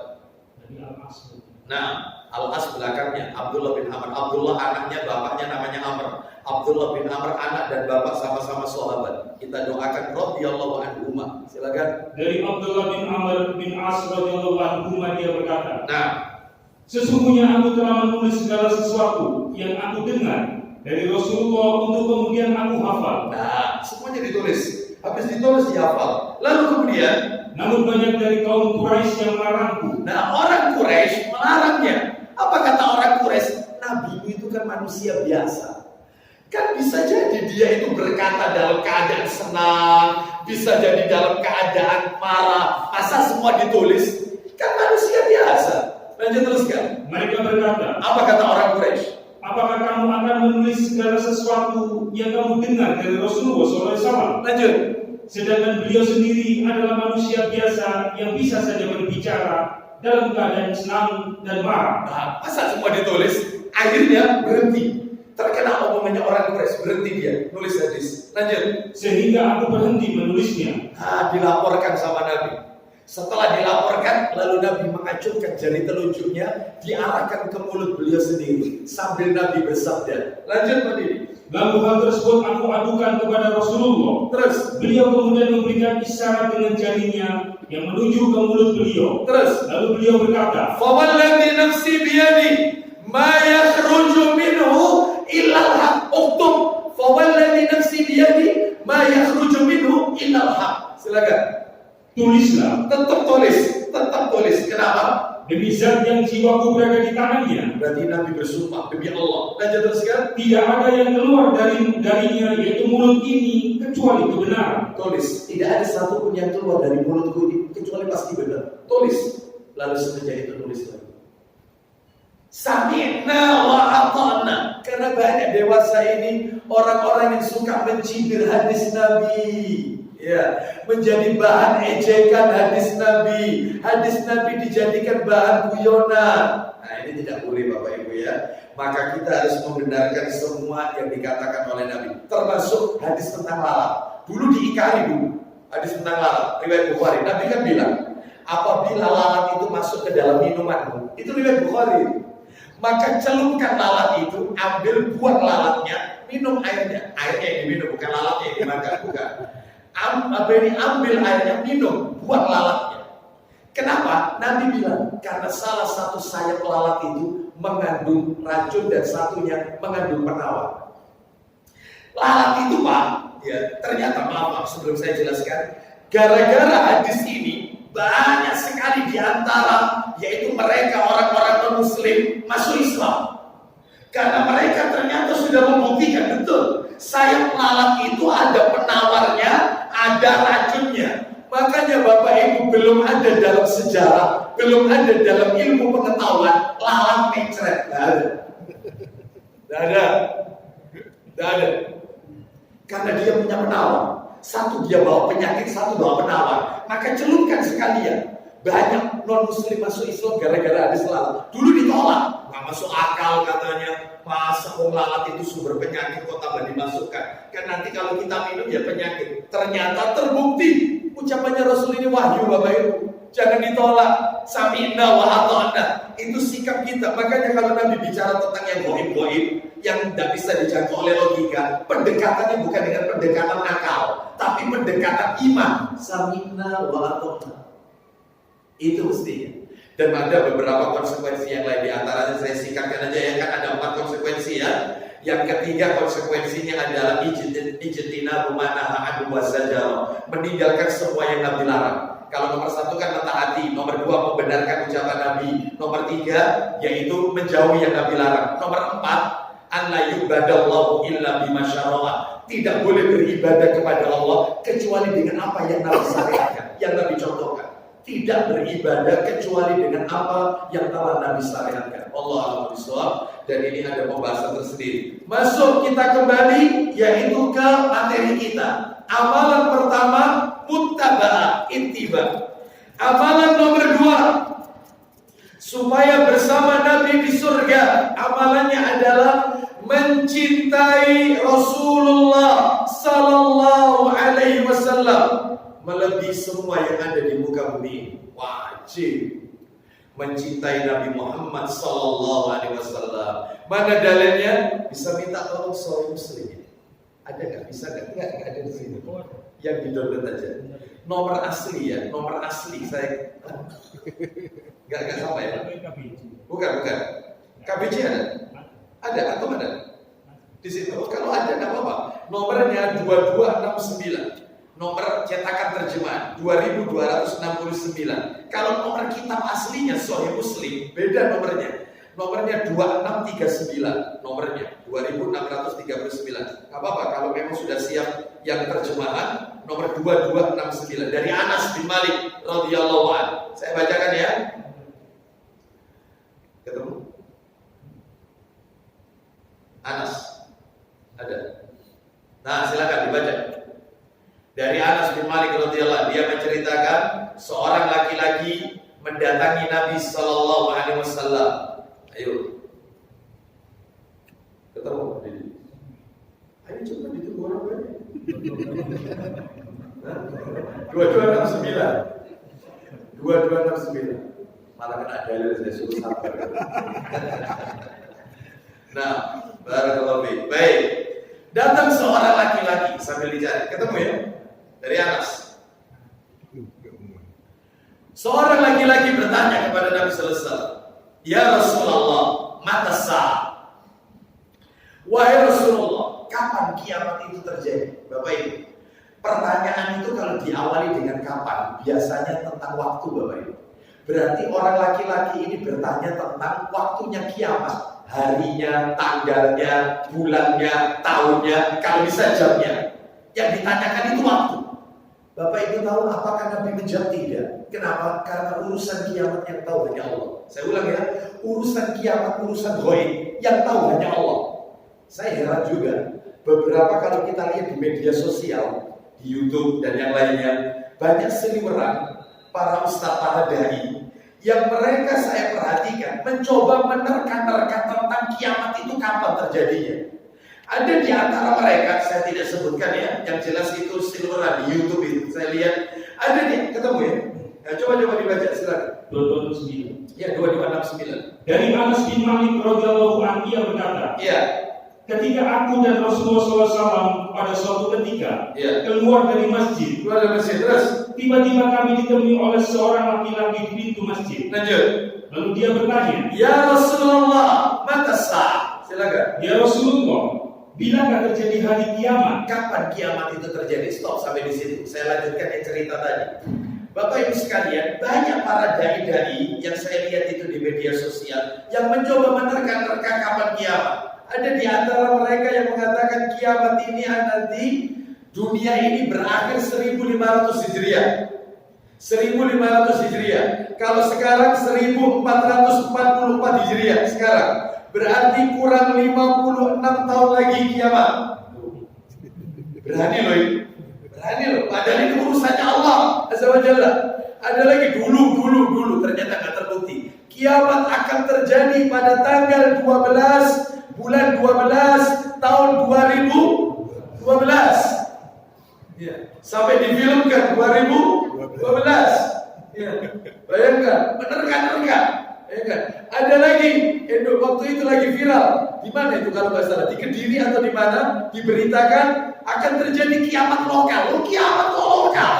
dari Al-As. Nah Al-As belakangnya Abdullah bin Amr. Abdullah anaknya, bapaknya namanya Amr. Abdullah bin Amr anak dan bapak sama-sama sahabat. Kita doakan radhiyallahu anhu. Silakan. Dari Abdullah bin Amr bin As radhiyallahu anhu dia berkata, Nah, sesungguhnya aku telah menulis segala sesuatu yang aku dengar dari Rasulullah untuk kemudian aku hafal. nah semuanya ditulis. Habis ditulis dihafal. Lalu kemudian, namun banyak dari kaum Quraisy yang melarangku. nah orang Quraisy melarangnya. Apa kata orang Quraisy? Nabi itu kan manusia biasa. Kan bisa jadi dia itu berkata dalam keadaan senang, bisa jadi dalam keadaan marah. Masa semua ditulis? Kan manusia biasa. Lanjut teruskan. Mereka berkata, Apa kata orang Quraisy? apakah kamu akan menulis segala sesuatu yang kamu dengar dari Rasulullah SAW? Lanjut. Sedangkan beliau sendiri adalah manusia biasa yang bisa saja berbicara dalam keadaan senang dan marah. Nah, masa semua ditulis? Akhirnya berhenti. Terkena omongannya orang Quraisy, berhenti dia nulis hadis. Lanjut. Sehingga aku berhenti menulisnya. Nah, dilaporkan sama Nabi. Setelah dilaporkan, lalu Nabi mengacungkan jari telunjuknya, diarahkan ke mulut beliau sendiri sambil Nabi bersabda. Lanjut Pak Didi. Lalu hal tersebut aku adukan kepada Rasulullah. Terus. Beliau kemudian memberikan isyarat dengan jarinya yang menuju ke mulut beliau. Terus. Lalu beliau berkata, Fawalladzi nafsi biyadi ma yakhruju minhu illa al-haq. Uktub. Fawalladzi nafsi biyadi ma yakhruju minhu illa al-haq. Silakan. tulislah. Tetap tulis. Kenapa? Demi zat yang jiwaku berada di tangannya. Berarti Nabi bersumpah demi Allah. Lanjut teruskan. Tidak ada yang keluar darinya, yaitu mulut ini, kecuali kebenaran. Tulis. Tidak ada satupun yang keluar dari mulutku ini kecuali pasti benar. Tulis. Lalu semenjak itu tulis lagi. Sami'na wa ata'na. Karena banyak dewasa ini orang-orang yang suka mencibir hadis Nabi. Ya, menjadi bahan ejekan hadis Nabi. Hadis Nabi dijadikan bahan guyonan. Nah, ini tidak boleh Bapak Ibu ya. Maka kita harus membenarkan semua yang dikatakan oleh Nabi, termasuk hadis tentang lalat. Dulu diingkari dulu hadis tentang lalat. Riwayat Bukhari. Nabi kan bilang, apabila lalat itu masuk ke dalam minumanmu, itu riwayat Bukhari. Maka celupkan lalat itu, ambil buang lalatnya, minum airnya. Airnya yang diminum, bukan lalatnya yang dimakan, bukan. Ambil airnya, minum, buang lalatnya. Kenapa? Nabi bilang, karena salah satu sayap lalat itu mengandung racun dan satunya mengandung penawar. Lalat itu Pak, ya ternyata maaf sebelum saya jelaskan, gara-gara hadis ini banyak sekali diantara yaitu mereka orang-orang non-Muslim masuk Islam. Karena mereka ternyata sudah membuktikan betul sayap lalat itu ada penawarnya, ada racunnya. Makanya Bapak Ibu belum ada dalam sejarah, belum ada dalam ilmu pengetahuan lalat mencret. Tidak ada. Tidak ada. Karena dia punya penawar. Satu dia bawa penyakit, satu bawa penawar. Maka celupkan sekalian. Banyak non-muslim masuk Islam gara-gara ada selalu. Dulu ditolak. Nggak masuk akal katanya. Masa wong lalat itu sumber penyakit kok tambah dimasukkan. Kan nanti kalau kita minum ya penyakit. Ternyata terbukti. Ucapannya Rasul ini wahyu Bapak Ibu. Jangan ditolak. Sami'na wa ata'na. Itu sikap kita. Makanya kalau Nabi bicara tentang yang goib-goib, yang tidak bisa dijangkau oleh logika, pendekatannya bukan dengan pendekatan nakal, tapi pendekatan iman. Sami'na wa ata'na. Itu mestinya. Dan ada beberapa konsekuensi yang lain. Di antaranya saya singkatkan aja ya, kan ada 4 konsekuensi ya. Yang ketiga konsekuensinya adalah ijtina bumanaha adu wasajar, meninggalkan semua yang Nabi larang. Kalau nomor 1 kan mentaati, nomor 2 membenarkan ucapan Nabi, nomor 3 yaitu menjauhi yang Nabi larang, nomor 4 an la yubadallahu illa bima syara'a, tidak boleh beribadah kepada Allah kecuali dengan apa yang Nabi syariatkan, yang Nabi contohkan. Tidak beribadah kecuali dengan apa yang telah Nabi syariatkan. Allah Alhamdulillah. Dan ini ada pembahasan tersendiri. Masuk kita kembali yaitu ke materi kita. Amalan pertama muttaba'ah, ittiba. Amalan nomor 2 supaya bersama Nabi di surga, amalannya adalah mencintai Rasulullah sallallahu alaihi wasallam melebihi semua yang ada di muka bumi. Wajib mencintai Nabi Muhammad sallallahu alaihi wasallam. Mana dalilnya? Bisa minta tolong Sahih Muslim. Ada nggak? Bisa nggak? Nggak ada di sini. Yang di download aja. Nomor asli ya, nomor asli saya. Nggak sama ya? Bukan. KBC ada? Ada atau ada? Di situ. Kalau ada nggak apa-apa. Nomornya 2269. Nomor cetakan terjemahan 2269. Kalau nomor kitab aslinya Sahih Muslim beda nomornya. Nomornya 2639. Nomornya 2639. Gak apa-apa kalau memang sudah siap yang terjemahan. Nomor 2269 dari Anas bin Malik radhiyallahu anhu. Saya bacakan ya. Ketemu? Anas ada. Nah, silakan dibaca. Dari Anas bin Malik radhiyallahu anhu, dia menceritakan seorang laki-laki mendatangi Nabi sallallahu alaihi wasallam. Ayo. Ketemu. Ayo coba ditunggu orang banyak. 2269. 2269. Malah kena dalil saya suruh sabar. Nah, barakallahu fiik. Baik. Datang seorang laki-laki sambil dicari. Ketemu ya? Dari Anas. Seorang laki-laki bertanya kepada Nabi sallallahu alaihi wasallam, "Ya Rasulullah, mata sa'ah?" Wahai Rasulullah, kapan kiamat itu terjadi? Bapak Ibu, pertanyaan itu kalau diawali dengan kapan, biasanya tentang waktu, Bapak Ibu. Berarti orang laki-laki ini bertanya tentang waktunya kiamat, harinya, tanggalnya, bulannya, tahunnya, kalau bisa jamnya. Yang ditanyakan itu waktu. Bapak Ibu tahu apakah Nabi menjawab tidak? Kenapa? Karena urusan kiamat yang tahu hanya Allah. Saya ulang ya, urusan kiamat, urusan ghaib yang tahu hanya Allah. Saya heran juga, beberapa kalau kita lihat di media sosial, di YouTube dan yang lainnya, banyak seliweran para ustadz, para dai yang mereka saya perhatikan mencoba menerka-nerka tentang kiamat itu kapan terjadinya. Ada di antara mereka, saya tidak sebutkan ya, yang jelas itu silveran di YouTube itu. Saya lihat, ada nih, ketemu ya. Nah, coba dibaca, silakan. 2269. Ya, 2269. Dari Anas bin Malik radhiyallahu anhu ia berkata, Iya. ketika aku dan Rasulullah SAW pada suatu ketika keluar dari masjid, Terus tiba-tiba kami ditemui oleh seorang laki-laki di pintu masjid. lanjut. Lalu dia bertanya, Ya Rasulullah, mata sah. Silakan. ya Rasulullah, bilakah terjadi hari kiamat? Kapan kiamat itu terjadi? Stop sampai di situ. Saya lanjutkan yang cerita tadi. Bapak Ibu sekalian, banyak para dai-dai yang saya lihat itu di media sosial yang mencoba menerka-nerka kapan kiamat. Ada di antara mereka yang mengatakan kiamat ini nanti dunia ini berakhir 1500 Hijriah. 1500 Hijriah. Kalau sekarang 1444 Hijriah sekarang. Berarti kurang 56 tahun lagi kiamat. Berani loh ini. Berani loh. Padahal ini urusannya Allah Azza wa Jalla. Ada lagi dulu ternyata nggak terbukti. Kiamat akan terjadi pada tanggal 12 bulan 12 tahun 2012. Ya, sampai difilmkan 2012. Ya. Bayangkan, bener kan? Bayangkan. Ada lagi, waktu itu lagi viral. Di mana itu kalau nggak salah? Di Kediri atau di mana? Diberitakan akan terjadi kiamat lokal. Kiamat lokal.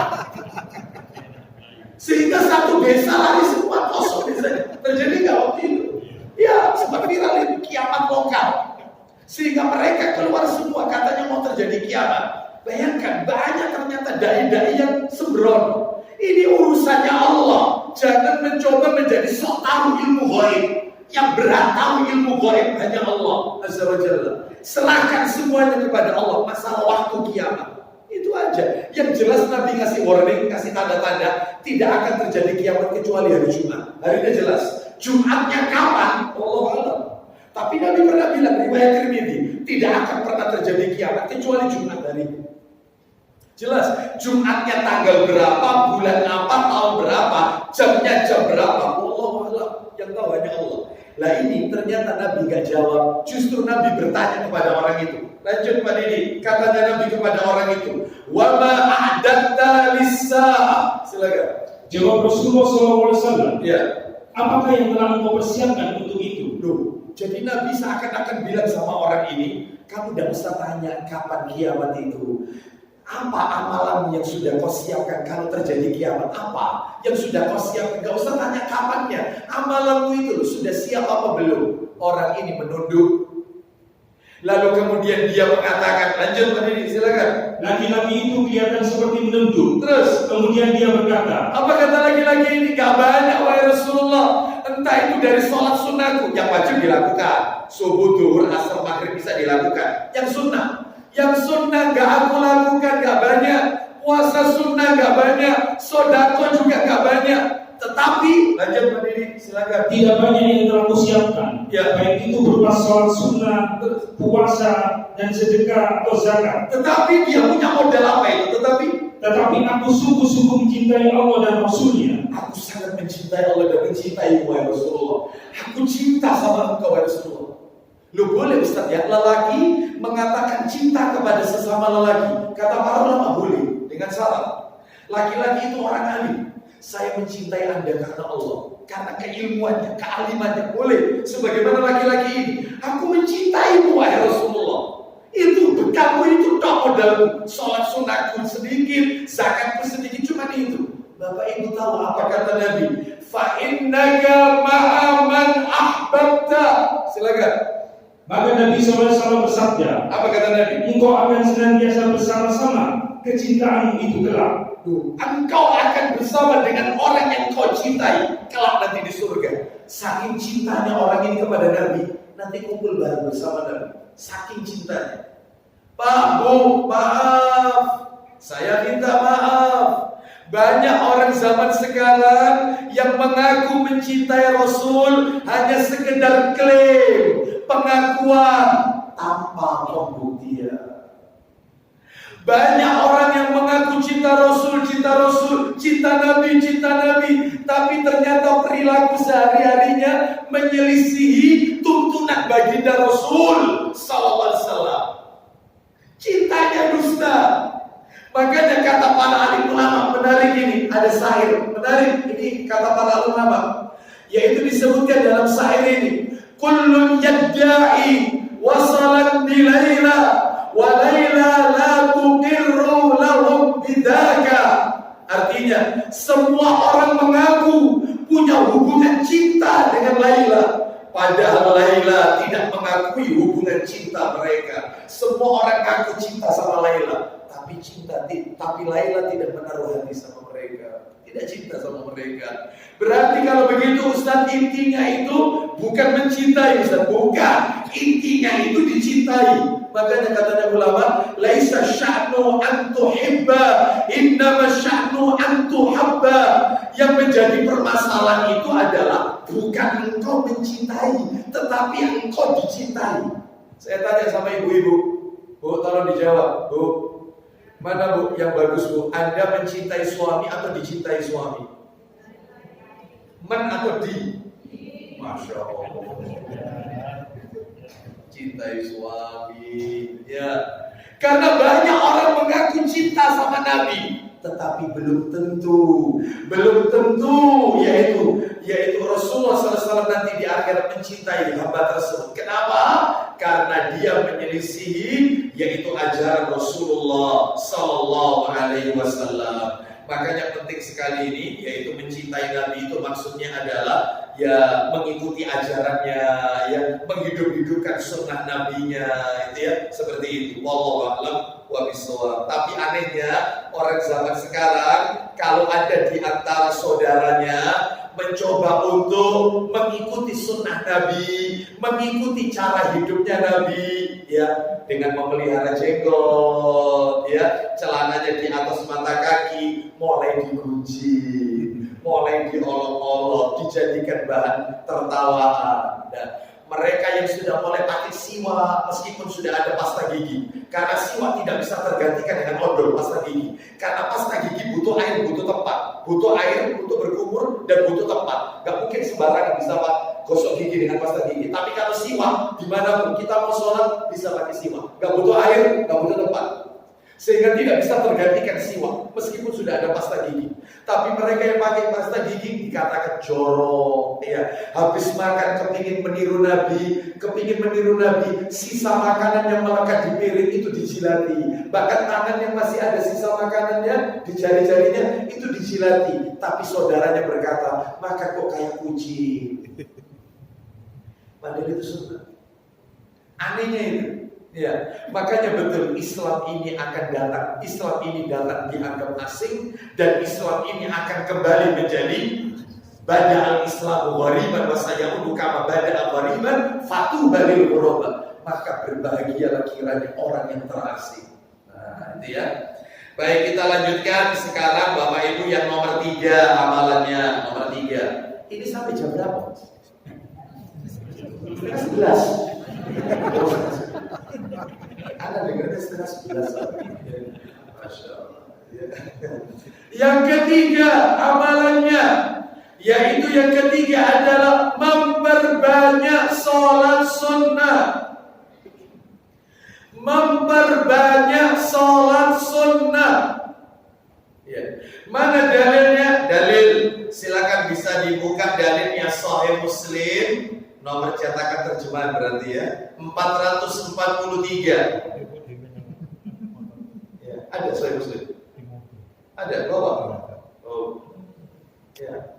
Sehingga satu desa lari semua kosong desanya. Terjadi nggak waktu itu? Ya, sempat viral itu kiamat lokal. Sehingga mereka keluar semua katanya mau terjadi kiamat. Bayangkan, banyak ternyata dai-dai yang sembrono. Ini urusannya Allah. Jangan mencoba menjadi sok tahu ilmu gaib. Yang berat tahu ilmu gaib hanya Allah Azza wa Jalla. Serahkan semuanya kepada Allah. Masalah waktu kiamat itu aja. Yang jelas Nabi ngasih warning, kasih tanda-tanda tidak akan terjadi kiamat kecuali hari Jumat. Harinya jelas. Jumatnya kapan? Allah alam. Tapi Nabi pernah bilang riwayat Tirmidzi, tidak akan pernah terjadi kiamat kecuali Jumat hari. Jelas, Jumatnya tanggal berapa, bulan apa, tahun berapa, jamnya jam berapa, Allah alam, yang tahu hanya Allah. Lah ini ternyata Nabi gak jawab, justru Nabi bertanya kepada orang itu. Lanjut Pak Didi, katanya Nabi kepada orang itu, wa ma a'datta lis-sa'ah. Silakan. Jawab Rasulullah SAW. Ya. Apakah yang telah engkau persiapkan untuk itu? Loh, jadi Nabi seakan-akan bilang sama orang ini, kamu tidak usah tanya kapan kiamat itu. Apa amalan yang sudah kau siapkan kalau terjadi kiamat? Apa yang sudah kau siapkan? Gak usah tanya kapannya. Amalanmu itu sudah siap apa belum? Orang ini menunduk. Lalu kemudian dia mengatakan, lanjut Pak Didi, silakan. Laki-laki itu kelihatan seperti menunduk. Terus Kemudian dia berkata, apa kata laki-laki ini? Gak banyak wahai Rasulullah. Entah itu dari sholat sunnahku yang wajib dilakukan, subuh, duhur, asar, maghrib bisa dilakukan. Yang sunnah gak aku lakukan, gak banyak. Puasa sunnah gak banyak. Sodako juga gak banyak. Tetapi, lanjut Pak Didi, silakan. tidak banyak yang telah kusiapkan, Ya. baik itu berupa sholat sunnah, puasa, dan sedekah atau zakat. Tetapi dia punya modal apa itu? Tetapi aku sungguh-sungguh mencintai Allah dan Rasulnya. Aku sangat mencintai Allah dan mencintai wahai Rasulullah. Aku cinta sama engkau wahai Rasulullah. Lu boleh Ustaz ya, lelaki mengatakan cinta kepada sesama lelaki. Kata para ulama boleh, dengan syarat. Laki-laki itu orang alim. Saya mencintai Anda karena Allah, karena keilmuannya, kealimannya. Boleh, sebagaimana laki-laki ini. Aku mencintaimu wahai Rasulullah. Itu bekalmu, itu tak modalmu. Sholat sunatku sedikit, zakatku sedikit, cuma itu. Bapak Ibu tahu apa kata Nabi? Fa innaka ma'a man ahbabta. Silakan. Maka Nabi SAW bersabda, Apa kata Nabi? engkau akan senantiasa bersama-sama, kecintaanmu itu kelak. Engkau akan bersama dengan orang yang kau cintai kelak nanti di surga. Saking cintanya orang ini kepada Nabi, nanti kumpul bareng bersama Nabi. Saking cintanya. Pak, Bu, maaf. Saya minta maaf. Banyak orang zaman sekarang yang mengaku mencintai Rasul hanya sekedar klaim, pengakuan tanpa pembuktian. Banyak orang yang mengaku cinta Rasul, cinta Nabi, tapi ternyata perilaku sehari-harinya menyelisihi tuntunan baginda Rasul sallallahu alaihi wasallam. Cintanya dusta. Makanya kata para alim ulama menarik ini, ada syair menarik ini kata para ulama, yaitu disebutkan dalam syair ini, kullun yadda'i wasalan bi Laila wa Laila la tuqirru lahum bidaka. Artinya semua orang mengaku punya hubungan cinta dengan Laila, padahal Laila tidak mengakui hubungan cinta mereka. Semua orang ngaku cinta sama Laila, tapi Laila tidak menaruh hati sama mereka, tidak cinta sama mereka. Berarti kalau begitu Ustaz, intinya itu bukan mencintai Ustaz, bukan. Intinya itu dicintai. Makanya katanya ulama, laisa sya'nu an tuhibba, innama sya'nu an tuhabba. Yang menjadi permasalahan itu adalah bukan engkau mencintai, tetapi engkau dicintai. Saya tanya sama ibu-ibu, Bu, tolong dijawab, Bu. Mana Bu yang bagus, Bu? Anda mencintai suami atau dicintai suami? Men atau di? Masya Allah. Cintai suami, ya. Karena banyak orang mengaku cinta sama Nabi, tetapi belum tentu, yaitu Rasulullah SAW nanti di akhirat mencintai hamba tersebut. Kenapa? Karena dia menyelisihi yaitu ajaran Rasulullah Sallallahu Alaihi Wasallam. Makanya penting sekali ini, yaitu mencintai Nabi itu maksudnya adalah ya mengikuti ajarannya, ya menghidup-hidupkan sunnah Nabinya, itu ya seperti itu. Wallahu a'lam wa bishawab. Tapi anehnya orang zaman sekarang kalau ada di antara saudaranya mencoba untuk mengikuti sunnah Nabi, mengikuti cara hidupnya Nabi, ya dengan memelihara jenggot, ya celananya di atas mata kaki, mulai digunci, mulai diolok-olok, dijadikan bahan tertawaan. Nah, mereka yang sudah mulai pakai siwak meskipun sudah ada pasta gigi, karena siwak tidak bisa tergantikan dengan odol pasta gigi, karena pasta gigi butuh air, butuh tempat, butuh air untuk berkumur dan butuh tempat. Gak mungkin sembarangan bisa gosok gigi dengan pasta gigi. Tapi kalau siwak, dimanapun kita mau sholat bisa pakai siwak, gak butuh air, gak butuh tempat, sehingga tidak bisa tergantikan siwak meskipun sudah ada pasta gigi. Tapi mereka yang pakai pasta gigi dikatakan jorok, ya. Habis makan kepingin meniru Nabi, sisa makanan yang melekat di piring itu dijilati. Bahkan tangan yang masih ada sisa makanannya di jari-jarinya itu dijilati. Tapi saudaranya berkata, makan kok kayak kucing. Padahal itu sunnah. Anehnya itu. Ya, makanya betul Islam ini akan datang. Islam ini datang dianggap asing, dan Islam ini akan kembali menjadi bada'al Islamu ghariban wa sayaudu kama bada'a ghariban fatubalil ghuraba. Maka berbahagialah kiranya orang yang terasing. Nah, itu ya. Baik, kita lanjutkan sekarang Bapak Ibu yang nomor 3 amalannya, nomor 3. Ini sampai jam berapa? 11. Anda dengarnya setengah 11. Masya Allah. Yang ketiga amalannya, yaitu yang ketiga adalah memperbanyak sholat sunnah. Memperbanyak sholat sunnah. Ya. Mana dalilnya? Dalil, silakan bisa dibuka dalilnya Sahih Muslim. Nomor cetakan terjemahan berarti ya 443. Ya, ada Sahih Muslim. Ada bawa. Oh. Ya.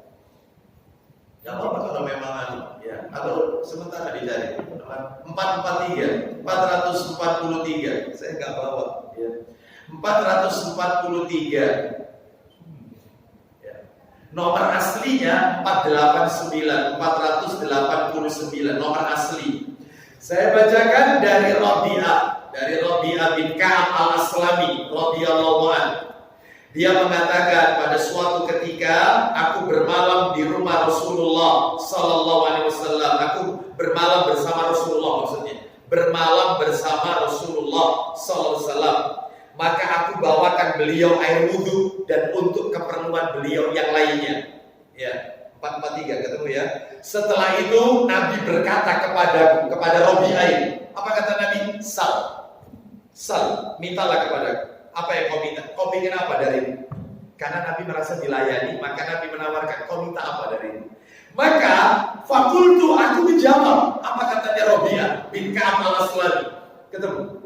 Yang apa kalau memang ya, atau sementara dicari. 443. Saya enggak bawa ya. 443. Nomor aslinya 489, nomor asli. Saya bacakan dari Rabi'ah bin Ka'ab al-Aslami radhiyallahu anhu. Dia mengatakan, pada suatu ketika aku bermalam di rumah Rasulullah sallallahu alaihi wasallam. Aku bermalam bersama Rasulullah, maksudnya bermalam bersama Rasulullah sallallahu alaihi wasallam. Maka aku bawakan beliau air wudhu dan untuk keperluan beliau yang lainnya. Ya, 443 ketemu ya. Setelah itu Nabi berkata kepada Rabi'ah, apa kata Nabi? Sal, mintalah kepadaku. Apa yang kau minta? Kau ingin apa dariku? Karena Nabi merasa dilayani, maka Nabi menawarkan, kau minta apa dariku? Maka fakultu, aku menjawab. Apa katanya Rabi'ah bin Ka'ab al-Aslami? Ketemu?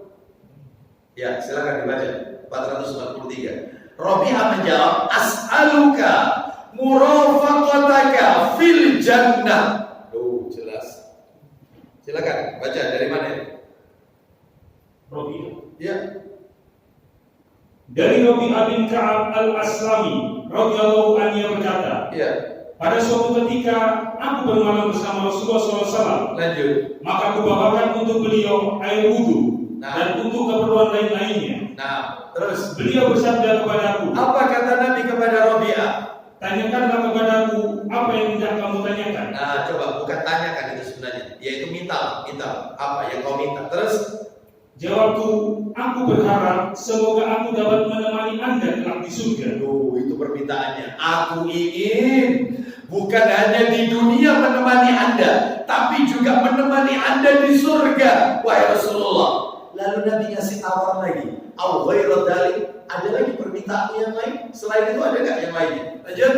Ya, silakan dibaca 443. Rabi'ah menjawab, as'aluka murafaqataka fil jannah. Jelas. Silakan baca dari mana ini? Rabi'ah. Ya. Dari Rabi'ah bin Ka'ab al-Aslami radhiyallahu anhu berkata, Ya. pada suatu ketika aku bermalam bersama Rasulullah SAW. Lanjut. Maka aku bawakan untuk beliau air wudhu dan untuk keperluan lain-lainnya. Nah, terus Beliau bersabda kepadaku, apa kata Nabi kepada Rabi'ah? tanyakanlah kepadaku apa yang hendak kamu tanyakan. Nah, Jawabku, aku berharap semoga aku dapat menemani Anda kelak di surga. Itu permintaannya. Aku ingin bukan hanya di dunia menemani Anda, tapi juga menemani Anda di surga, wahai Rasulullah. Lalu Nabi ngasih tawar lagi. Au ghairu dzalik, ada lagi permintaan yang lain? Selain itu ada nggak yang lainnya? Lanjut.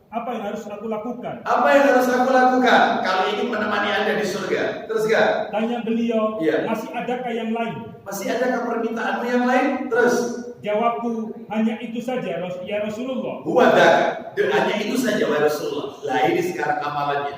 Apa yang harus aku lakukan? Apa yang harus aku lakukan kalau ingin menemani Anda di surga? Terus gak? Tanya beliau, Iya. masih adakah yang lain? Masih adakah permintaanmu yang lain? Terus? Jawabku, hanya itu saja ya Rasulullah. Huwadaka, hanya itu saja wahai Rasulullah. Lah ini sekarang amalannya.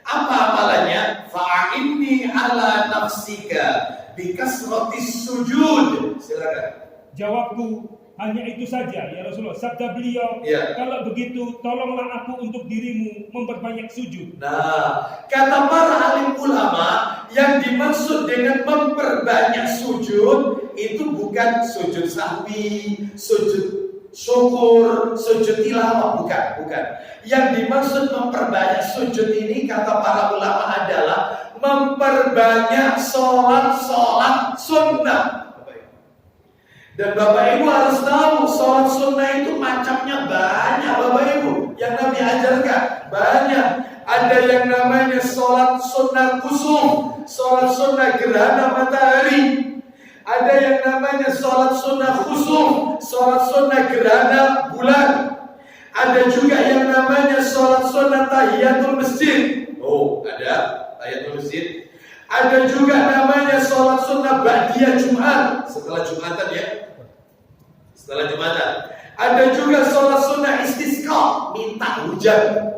Apa amalannya? Fa'inni ala nafsika bikasratis sujud. Silakan. Jawabku, hanya itu saja ya Rasulullah. Sabda beliau, Iya. kalau begitu tolonglah aku untuk dirimu memperbanyak sujud. Nah, kata para alim ulama, yang dimaksud dengan memperbanyak sujud itu bukan sujud sahwi, sujud syukur, sujud tilawah, bukan. Yang dimaksud memperbanyak sujud ini kata para ulama adalah memperbanyak sholat sunnah. Dan Bapak Ibu harus tahu, sholat sunnah itu macamnya banyak, Bapak Ibu. Yang Nabi ajarkan banyak. Ada yang namanya sholat sunnah kusum, sholat sunnah gerhana matahari. Ada yang namanya sholat sunnah khusuf, sholat sunnah gerhana bulan. Ada juga yang namanya sholat sunnah tahiyatul masjid. Ada tahiyatul masjid. Ada juga namanya sholat sunnah ba'diyah Jumat, setelah Jumatan ya. Setelah Jumatan. Ada juga sholat sunnah istisqa, minta hujan.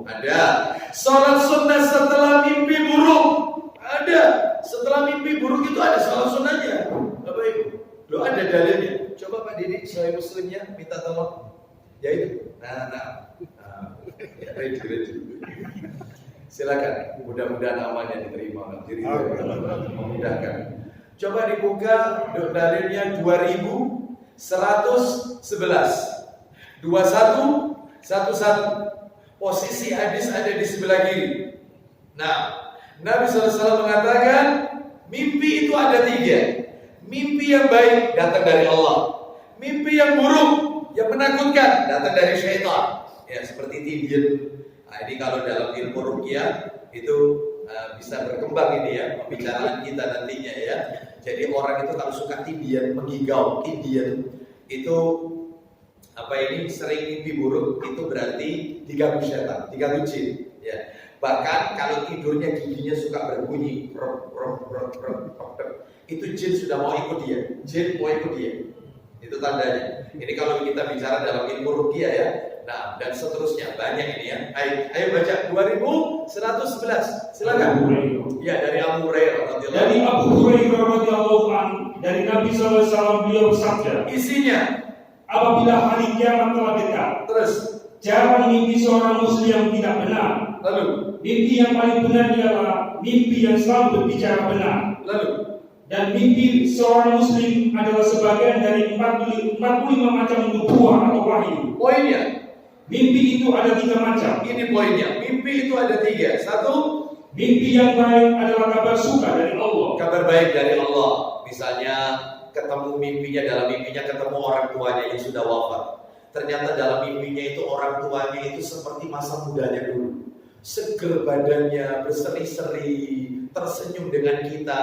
Ada. Sholat sunnah setelah mimpi buruk. Ada. Setelah mimpi buruk itu ada sholat sunnahnya. Bapak Ibu, lo ada dalilnya. Coba Pak Didi, Sahih Muslimnya, minta tolong. Ya itu. Ready. Silakan. Mudah-mudahan amannya diterima. Memudahkan. Coba dibuka dalilnya 2111. 2111. Posisi hadis ada di sebelah kiri. Nah, Nabi SAW mengatakan mimpi itu ada 3. Mimpi yang baik datang dari Allah. Mimpi yang buruk, yang menakutkan datang dari syaitan. Ya, seperti tibian. Nah, ini kalau dalam ilmu ruqyah itu bisa berkembang ini ya, pembicaraan kita nantinya ya. Jadi orang itu kalau suka tibian, mengigau, tibian itu sering mimpi buruk, itu berarti diganggu setan, diganggu jin ya. Bahkan kalau tidurnya giginya suka berbunyi itu jin sudah mau ikut dia, itu tandanya. Ini kalau kita bicara dalam ilmu ruqyah ya. Nah, dan seterusnya banyak ini ya. Ayo baca 2111. Silakan. Ya, dari Abu Hurairah radhiyallahu Dari Abu Hurairah radhiyallahu anhu, dari Nabi SAW beliau bersabda, isinya apabila hari kiamat telah dekat, terus jangan mimpi seorang muslim yang tidak benar. lalu Mimpi yang paling benar ialah mimpi yang selalu berbicara benar. lalu Dan mimpi seorang muslim adalah sebagian dari 45 macam nubuah atau wahyu. poinnya. Mimpi itu ada 3 macam. Ini poinnya. Mimpi itu ada 3. 1, mimpi yang baik adalah kabar suka dari Allah. kabar baik dari Allah. Misalnya ketemu mimpinya, dalam mimpinya ketemu orang tuanya yang sudah wafat. Ternyata dalam mimpinya itu orang tuanya itu seperti masa mudanya dulu. Seger badannya, berseri-seri, tersenyum dengan kita,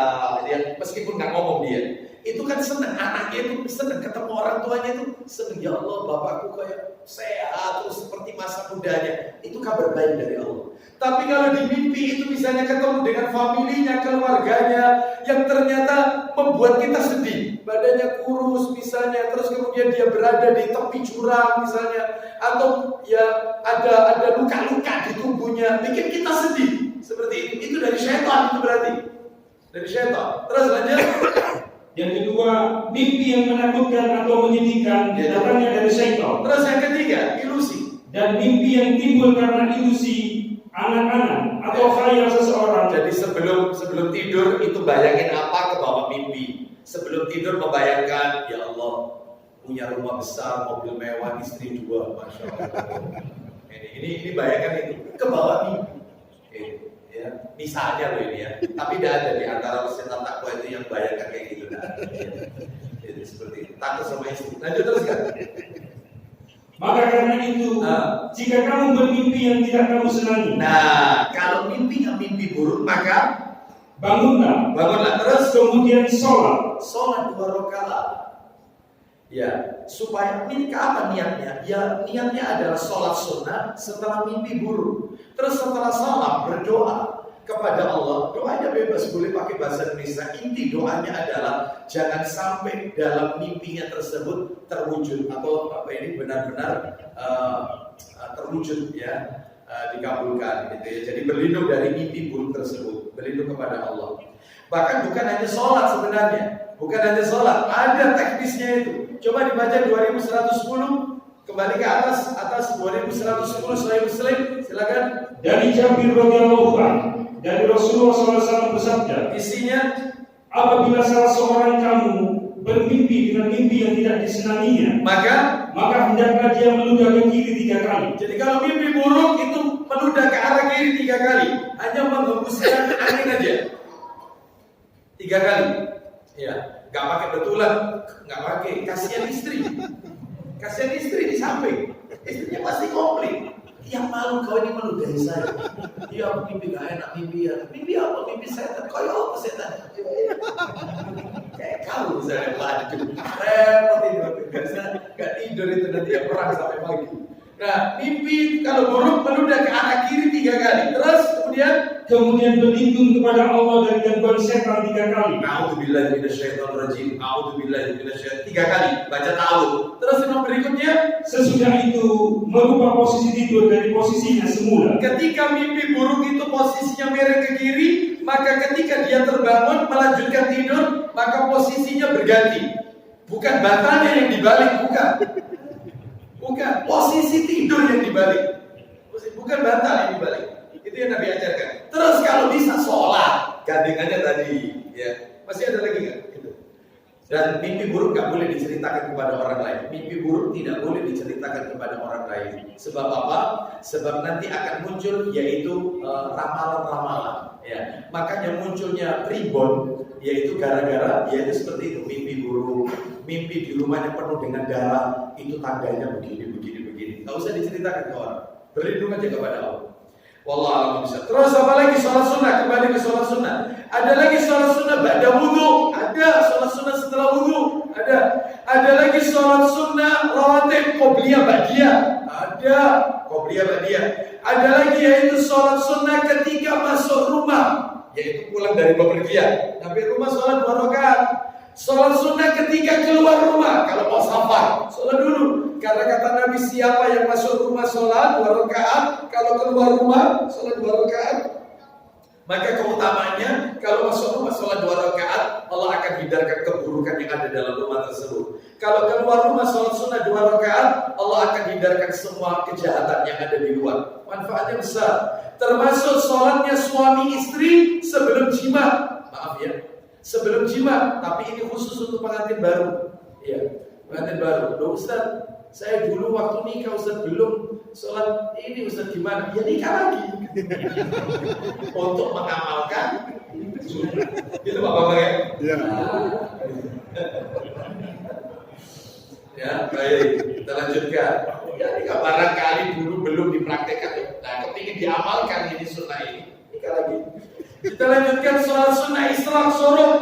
ya, meskipun nggak ngomong dia. Itu kan senang, anaknya itu senang ketemu orang tuanya itu senang. Ya Allah, bapakku kayak sehat terus seperti masa mudanya. Itu kabar baik dari Allah. Tapi kalau di mimpi itu misalnya ketemu dengan familinya, keluarganya, yang ternyata membuat kita sedih, badannya kurus misalnya, terus kemudian dia berada di tepi jurang misalnya, atau ya ada luka-luka di tubuhnya, bikin kita sedih seperti itu dari syaitan, itu berarti dari syaitan. Terus lanjut. Yang kedua, mimpi yang menakutkan atau menyedihkan datangnya dari syaitan. Terus yang ketiga, ilusi. Dan mimpi yang timbul karena ilusi anak-anak atau khayal seseorang. Jadi sebelum tidur itu bayangin apa ke bawah mimpi. Sebelum tidur membayangkan, ya Allah, punya rumah besar, mobil mewah, istri 2, masya Allah. Ini bayangkan itu ke bawah mimpi. Ya. Misalnya loh ini ya. Tapi tidak ada di antara peserta takwa itu yang bayangkan kayak gitu. Nah, jadi seperti itu. Takut sama istri. Lanjut terus kan. Maka karena itu, jika kamu bermimpi yang tidak kamu senangi, Nah, kalau mimpinya mimpi buruk, maka bangunlah. Terus Kemudian sholat 2 rakaat. Ya, supaya ini apa niatnya? Ya, niatnya adalah sholat sunnah setelah mimpi buruk. Terus setelah sholat berdoa kepada Allah. Doanya bebas, boleh pakai bahasa Indonesia. Inti doanya adalah jangan sampai dalam mimpinya tersebut terwujud atau apa ini benar-benar terwujud ya, dikabulkan gitu ya. Jadi berlindung dari mimpi buruk tersebut, berlindung kepada Allah. Bahkan bukan hanya sholat sebenarnya. Bukan hanya sholat, ada teknisnya itu. Coba dibaca 2110, kembali ke atas 2110 Sahih Muslim, silakan. Dari Jabir radhiyallahu anhu, dari Rasulullah SAW bersabda, Isinya, apabila salah seorang kamu bermimpi dengan mimpi yang tidak disenanginya, maka hendaklah dia meludah ke kiri 3 kali. jadi kalau mimpi buruk itu meludah ke arah kiri 3 kali, hanya menghembuskan angin aja 3 kali. Ya, nggak pakai betulan, nggak pakai. Kasihan istri di samping, istrinya pasti komplain. Yang malu kau ini meludahi saya. Iya, aku mimpi gak enak mimpi ya. Mimpi apa? Mimpi setan. Kau ya apa setan? Kayak kau misalnya waduh, repot ini. Gak tidur itu nanti ya perang sampai pagi. Nah, mimpi kalau buruk meludah ke arah kiri 3 kali. Terus Kemudian berlindung kepada Allah dari gangguan setan 3 kali. A'udzubillahi minasyaitonirrajim. A'udzubillahi minasyaitonir 3 kali baca ta'awudz. Terus yang berikutnya, Sesudah itu merubah posisi tidur dari posisinya semula. ketika mimpi buruk itu posisinya miring ke kiri, maka ketika dia terbangun melanjutkan tidur, maka posisinya berganti. Bukan batanya yang dibalik, bukan. Posisi tidur yang dibalik. Bukan bantal yang dibalik. Itu yang Nabi ajarkan. Terus kalau bisa sholat, gandengannya tadi, ya. Masih ada lagi nggak? Gitu. Dan mimpi buruk nggak boleh diceritakan kepada orang lain. Mimpi buruk tidak boleh diceritakan kepada orang lain. Sebab apa? Sebab nanti akan muncul yaitu ramalan-ramalan. Ya. Makanya munculnya ribon, yaitu gara-gara, yaitu seperti itu, mimpi buruk, mimpi di rumahnya penuh dengan darah, itu tandanya begini. Nggak usah diceritakan ke orang. Berlindung aja kepada Allah. Wallahu a'lam bishawab. Terus apa lagi? Sholat sunnah, kembali ke sholat sunnah. Ada lagi sholat sunnah ba'da wudu. Ada sholat sunnah setelah wudu. Ada lagi sholat sunnah rawatib qobliyah ba'diyah. Ada qobliyah ba'diyah. Ada lagi yaitu sholat sunnah ketika masuk rumah, yaitu pulang dari bepergian. Sampai rumah sholat 2 rakaat. Sholat sunnah ketika keluar rumah, kalau mau safar, sholat dulu. Karena kata Nabi, siapa yang masuk rumah sholat 2 rakaat, kalau keluar rumah sholat 2 rakaat. Maka keutamaannya, kalau masuk rumah sholat 2 rakaat, Allah akan hindarkan keburukan yang ada dalam rumah tersebut. Kalau keluar rumah sholat sunnah 2 rakaat, Allah akan hindarkan semua kejahatan yang ada di luar. Manfaatnya besar. Termasuk sholatnya suami istri sebelum jima. Maaf ya, sebelum jima, tapi ini khusus untuk pengantin baru. Ya, pengantin baru. Loh Ustaz, saya dulu waktu nikah Ustaz belum sholat ini Ustaz gimana? Ya nikah lagi. Untuk mengamalkan sunnah. Itu Bapak ya? Ya. Ya, baik. Kita lanjutkan. Ya, nikah barangkali dulu belum dipraktekkan. Nah, kepingin diamalkan ini sunnah ini. Nikah lagi. Kita lanjutkan sholat sunnah isyraq suruh.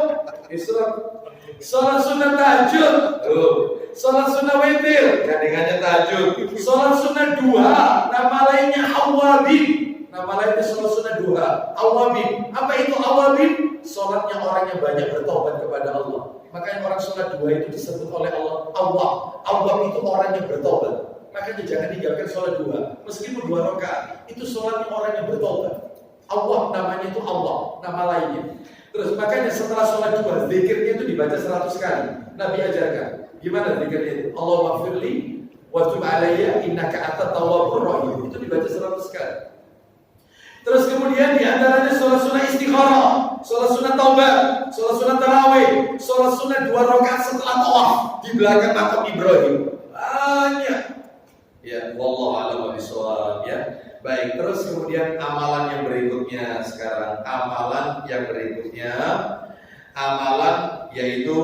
Sholat sunnah tahajud. Tuh. Sholat sunnah witir, gandengannya tahajud. Sholat sunnah duha, nama lainnya awabin. Nama lainnya sholat sunnah duha, awabin. Apa itu awabin? Sholatnya orang yang banyak bertobat kepada Allah. Makanya orang sholat duha itu disebut oleh Allah awab. Awab itu orang yang bertobat. Makanya jangan tinggalkan sholat duha. Meskipun 2 rakaat, itu sholatnya orang yang bertobat. Awab namanya itu Allah, nama lainnya. Terus makanya setelah sholat duha, zikirnya itu dibaca 100 kali. Nabi ajarkan. Gimana zikirnya itu? Allahumma firli wa tub alayya innaka antat tawwabur rahim. Itu dibaca 100 kali. Terus kemudian diantaranya sholat sunnah istikharah, sholat sunnah taubat, sholat sunnah tarawih, sholat sunnah 2 rakaat setelah tawaf di belakang makam Ibrahim. Banyak. Ya, wallahu a'lam bishawab ya. Baik, terus kemudian amalan yang berikutnya sekarang. Amalan yang berikutnya, amalan yaitu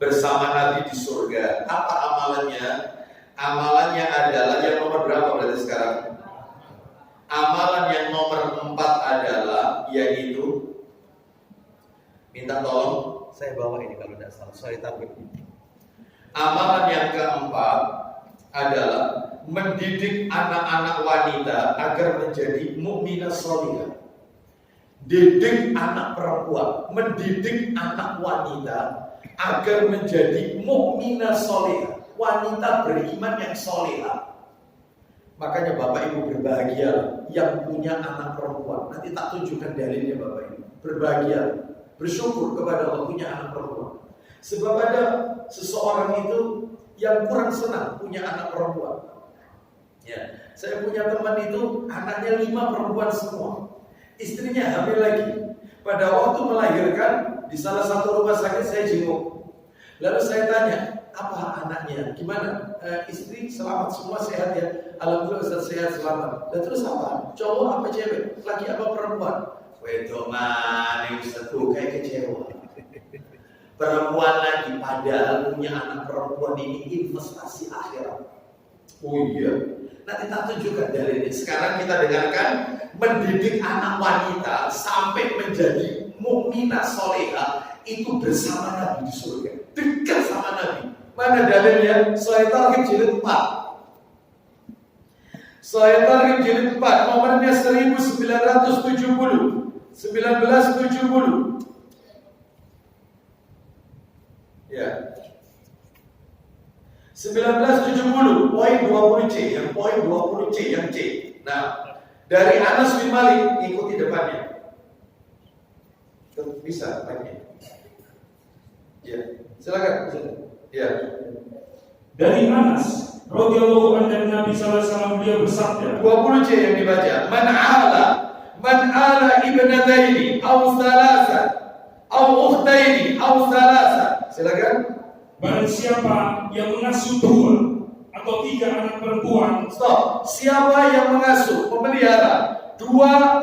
bersama Nabi di surga. Apa amalannya? Amalannya adalah yang nomor berapa berarti sekarang? Amalan yang nomor 4 adalah yaitu, minta tolong saya bawa ini kalau tidak salah, sorry tapi. Amalan yang keempat adalah mendidik anak-anak wanita agar menjadi mukminah sholihah. Didik anak perempuan, mendidik anak wanita agar menjadi mukminah sholihah, wanita beriman yang sholihah. Makanya Bapak Ibu berbahagia yang punya anak perempuan. Nanti tak tunjukkan dalilnya Bapak Ibu. Berbahagia, bersyukur kepada Allah punya anak perempuan. Sebab ada seseorang itu yang kurang senang punya anak perempuan. Ya, saya punya teman itu anaknya 5 perempuan semua. Istrinya hamil lagi. Pada waktu melahirkan di salah satu rumah sakit saya jenguk. Lalu saya tanya, apa anaknya? Gimana? Istri selamat semua sehat ya? Alhamdulillah Ustaz sehat selamat. Dan terus apa? Cowok apa cewek? Laki apa perempuan? Wedok mana Ustaz tuh kayak kecewa. Perempuan lagi, padahal punya anak perempuan ini investasi akhirat. Oh iya. Nanti tak tunjukkan dalilnya. Sekarang kita dengarkan mendidik anak wanita sampai menjadi mukminah sholihah itu bersama Nabi di surga, dekat sama Nabi. Mana dalilnya? Surah At-Targhib jilid 4. Surah At-Targhib jilid 4, nomornya 1970. Ya. 1970, poin 20C, yang poin 20C, yang C. Nah, dari Anas bin Malik, ikuti depannya. Bisa, lagi. Ya, silakan. Ya. Dari Anas radhiyallahu anhu dari Nabi sallallahu alaihi wasallam beliau bersabda, 20C yang dibaca. Man ala ibnataini aw thalatha aw ukhtaini aw thalatha. Silakan. Barang siapa yang mengasuh 2 atau 3 anak perempuan. Stop. Siapa yang mengasuh, memelihara 2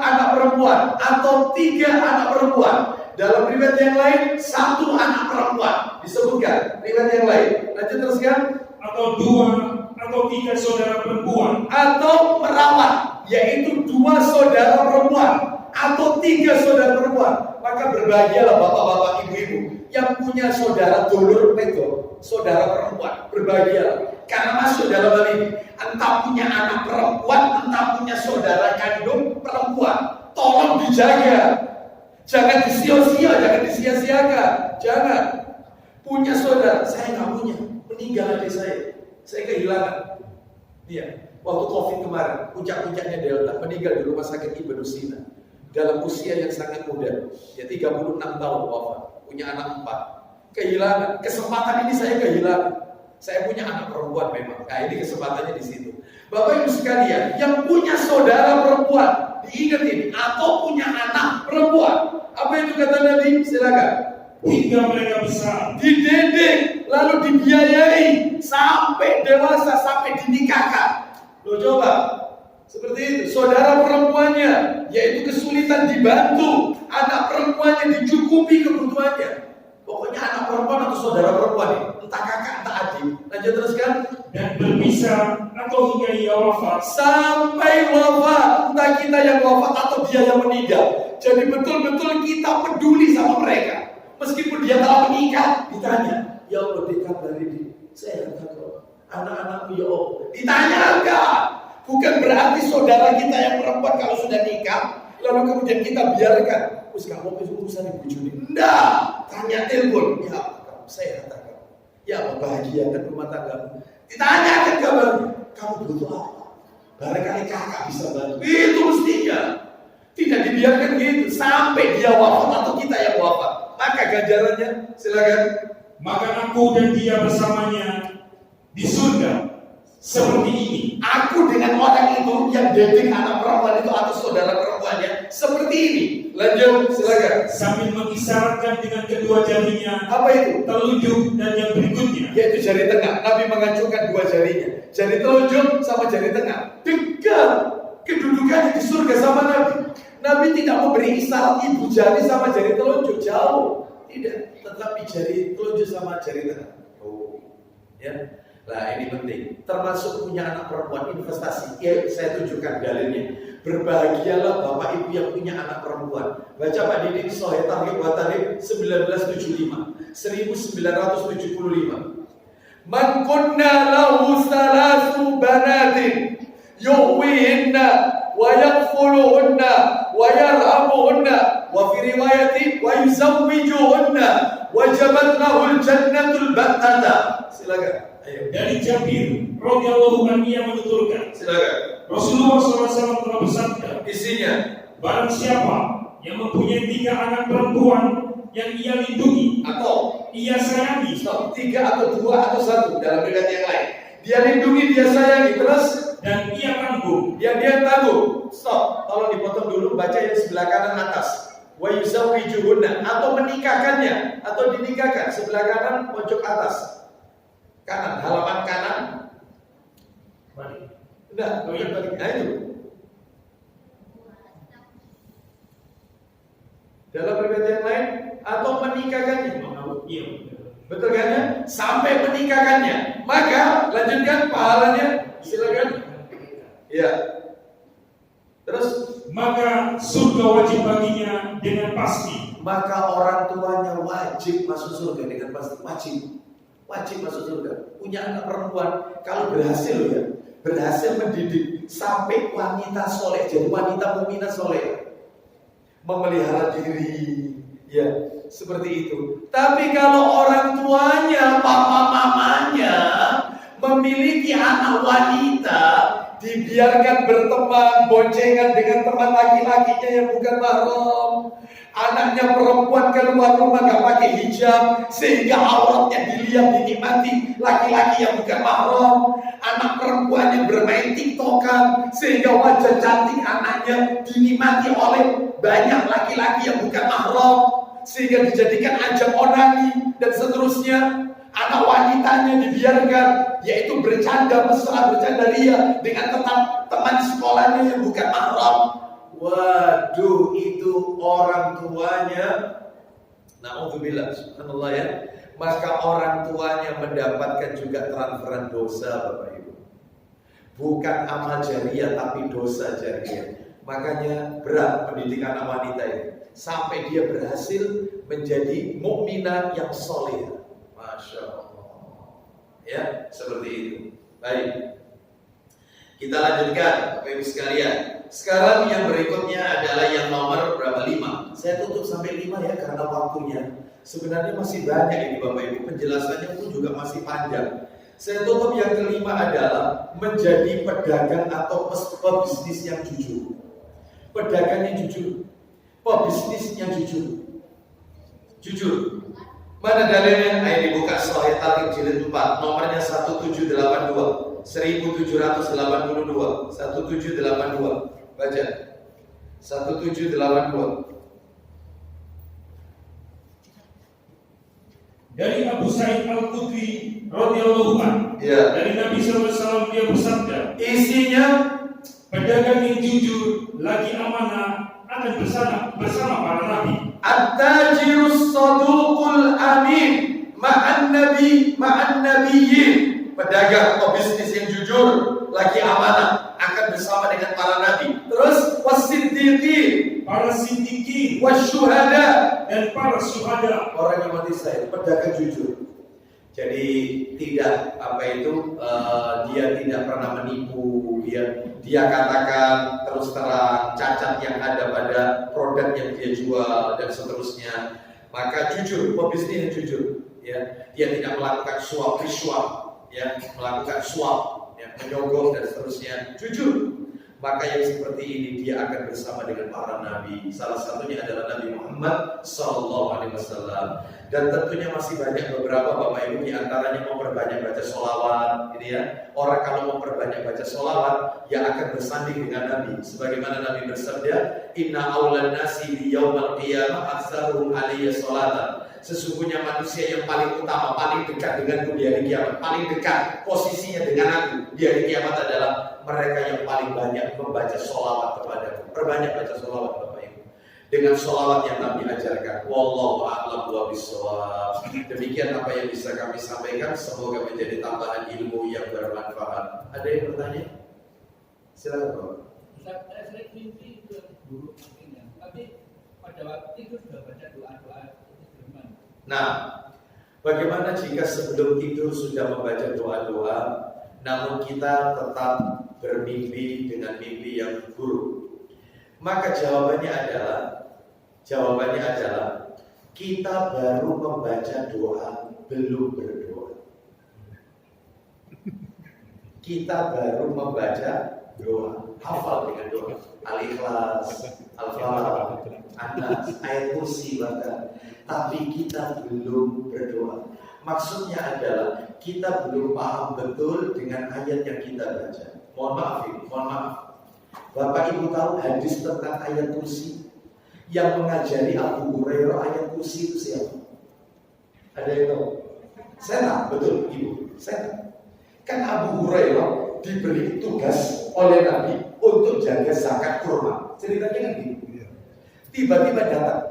anak perempuan atau 3 anak perempuan. Dalam riwayat yang lain 1 anak perempuan disebutkan. Riwayat yang lain. Lanjut teruskan. Atau 2 atau 3 saudara perempuan. Atau merawat, yaitu 2 saudara perempuan atau 3 saudara perempuan. Maka berbahagialah bapak-bapak, ibu-ibu yang punya saudara dulur wedok, saudara perempuan. Berbahagialah karena masuk dalam hal ini. Entah punya anak perempuan, entah punya saudara kandung perempuan, tolong dijaga. Jangan disia-sia, jangan disia-siakan. Jangan. Punya saudara, saya nggak punya, meninggal adik saya kehilangan. Iya, waktu COVID kemarin, puncak-puncaknya Delta, meninggal di rumah sakit Ibnu Sina dalam usia yang sangat muda, ya 36 tahun wafat, punya anak 4. Kehilangan, kesempatan ini saya kehilangan. Saya punya anak perempuan memang. Nah, ini kesempatannya di situ. Bapak Ibu sekalian, yang punya saudara perempuan, diingat ini, atau punya anak perempuan. Apa itu kata Nabi? Silakan. Hingga mereka besar, Dididik, lalu dibiayai sampai dewasa, sampai dinikahkan. Loh coba, seperti itu. Saudara perempuannya, yaitu kesulitan dibantu, anak perempuannya dicukupi kebutuhannya. Pokoknya anak perempuan atau saudara perempuan ini, entah kakak, entah adik. Lanjut teruskan. dan berpisah atau hingga ia wafat. Sampai wafat, entah kita yang wafat atau dia yang meninggal. Jadi betul-betul kita peduli sama mereka. Meskipun dia telah menikah, ditanya, ya Allah dikabari di sehat kok, anak-anakmu ya Allah. Ditanya enggak? Bukan berarti saudara kita yang perempuan kalau sudah nikah, lalu kemudian kita biarkan. Terus kamu urusan ibu Juni. Enggak, tanya telepon. Ya Allah, kamu sehat kok. Ya Allah, bahagia dan rumah tanggamu. Ditanyakan kabarnya, kamu butuh apa? Barangkali kakak bisa bantu. Itu mestinya. Tidak dibiarkan gitu sampai dia wafat atau kita yang wafat. Maka ganjarannya, silakan. Maka aku dan dia bersamanya di surga seperti ini. Aku dengan orang itu yang didik anak perempuan itu atau saudara perempuannya seperti ini. Lanjut, silakan. Sambil mengisyaratkan dengan kedua jarinya. Apa itu? Telunjuk dan yang berikutnya. Yaitu jari tengah. Nabi mengacungkan 2 jarinya. Jari telunjuk sama jari tengah. Dekat. kedudukannya di surga sama Nabi. Nabi tidak memberi isyarat ibu jari sama jari telunjuk, jauh. Tidak, tetapi jari telunjuk sama jari tengah. Oh, ya. Nah, ini penting. Termasuk punya anak perempuan, investasi. Ya, saya tunjukkan dalilnya. Berbahagialah bapak ibu yang punya anak perempuan. Baca Pak Didin Sahih Targhib wa Tarhib 1975, 1975. Man kunna lahu salasu banatin yu'wihinna wa yakfuluhunna wa yarhamuhunna wa fi riwayati wa yuzawwijuhunna wajabat lahul jannatul battata. Silakan. Ayo. Dari Jabir radhiyallahu anhu ia menuturkan, silakan. Rasulullah SAW telah bersabda, isinya, barang siapa yang mempunyai 3 anak perempuan yang ia lindungi atau ia sayangi, 3 atau 2 atau 1 dalam riwayat yang lain, dia lindungi, dia sayangi, terus dan ia tanggung, yang dia tanggung. Stop, tolong dipotong dulu, baca yang sebelah kanan atas. Wa yuzawwijuhunna, atau menikahkannya, atau dinikahkan, sebelah kanan pojok atas kanan, halaman kanan. balik. Enggak, balik. Nah itu. Dalam riwayat yang lain, atau menikahkannya. Iya. Betul kan ya? Sampai menikahkannya. Maka lanjutkan pahalanya. Silakan. Ya. Terus, maka surga wajib baginya dengan pasti. Maka orang tuanya wajib masuk surga dengan pasti. Wajib masuk surga. Punya anak perempuan, kalau berhasil ya, berhasil mendidik sampai wanita soleh, jadi wanita mukminah soleh, memelihara diri, ya seperti itu. Tapi kalau orang tuanya, papa mamanya memiliki anak wanita, dibiarkan berteman, boncengan dengan teman laki-lakinya yang bukan mahram. Anaknya perempuan keluar rumah gak pakai hijab, sehingga auratnya dilihat, dinikmati laki-laki yang bukan mahram. Anak perempuannya bermain tiktokan, sehingga wajah cantik anaknya dinikmati oleh banyak laki-laki yang bukan mahram, sehingga dijadikan ajang onani dan seterusnya. Anak wanitanya dibiarkan, yaitu bercanda mesra, bercanda ria dengan teman sekolahnya yang bukan mahram. Waduh, itu orang tuanya, na'udzubillah, subhanallah ya. Maka orang tuanya mendapatkan juga transferan dosa, Bapak Ibu. Bukan amal jariah, tapi dosa jariah. Makanya berat pendidikan anak wanita ini, sampai dia berhasil menjadi mukminah yang soleh. Masya Allah. Ya, seperti itu. Baik. Kita lanjutkan, Bapak Ibu sekalian. Sekarang yang berikutnya adalah yang nomor berapa? 5. Saya tutup sampai 5 ya, karena waktunya. Sebenarnya masih banyak ini Bapak Ibu, penjelasannya pun juga masih panjang. Saya tutup yang kelima adalah menjadi pedagang atau pebisnis yang jujur. Pedagang yang jujur, pebisnis yang jujur. Jujur. Mana dalilnya? Ayo dibuka Sahih Targhib jilid 4, nomornya 1782. 1782. 1782. Baca 1782. Dari Abu Sa'id Al-Khudri radhiyallahu anhu, ya. Dari Nabi SAW dia bersabda, isinya, pedagang yang jujur lagi amanah akan bersama para nabi. At-tajirus saduqul amin ma'an nabiyyin. Pedagang atau bisnis yang jujur lagi amanah akan bersama dengan para nabi. Terus wasiddiqin, para siddiqin, wasyuhada, dan para syuhada. Orang yang mati syahid, pedagang jujur. Jadi tidak dia tidak pernah menipu, dia katakan terus terang cacat yang ada pada produk yang dia jual dan seterusnya. Maka jujur, pebisnis yang jujur, ya. Dia tidak melakukan suap risuah, ya, melakukan suap, ya, menyogok dan seterusnya. Jujur. Maka yang seperti ini dia akan bersama dengan para nabi. Salah satunya adalah Nabi Muhammad SAW. Dan tentunya masih banyak beberapa Bapak Ibu, di antaranya memperbanyak baca sholawat, gitu ya. Orang kalau memperbanyak baca sholawat, ya akan bersanding dengan Nabi. Sebagaimana Nabi bersabda, Inna awlan nasi di yawmal qiyamah aktsaruhum alaiya sholatan. Sesungguhnya manusia yang paling utama, paling dekat denganku di hari kiamat, paling dekat posisinya dengan aku di hari kiamat adalah mereka yang paling banyak membaca sholawat kepadaku. Perbanyak baca sholawat Bapak Ibu, dengan sholawat yang Nabi ajarkan. Wallahu a'lam bishawab. Demikian apa yang bisa kami sampaikan. Semoga menjadi tambahan ilmu yang bermanfaat. Ada yang bertanya? Silakan Bapak. Saya sering mimpi itu buruk mungkin, tapi pada waktu itu sudah baca doa-doa itu gimana? Nah, bagaimana jika sebelum tidur sudah membaca doa-doa, namun kita tetap bermimpi dengan mimpi yang buruk? Maka jawabannya adalah kita baru membaca doa, belum berdoa. Kita baru membaca doa, hafal dengan doa, Al-Ikhlas, Al-Falaq, An-Nas, ayat kursi bahkan, tapi kita belum berdoa. Maksudnya adalah kita belum paham betul dengan ayat yang kita baca. Mohon maaf. Bapak Ibu tahu hadis tentang ayat kursi yang mengajari Abu Hurairah ayat kursi itu siapa? Ada yang tahu? Saya tahu, betul Ibu, saya tahu. Kan Abu Hurairah diberi tugas oleh Nabi untuk jaga zakat kurma. Ceritanya kan gitu. Tiba-tiba datang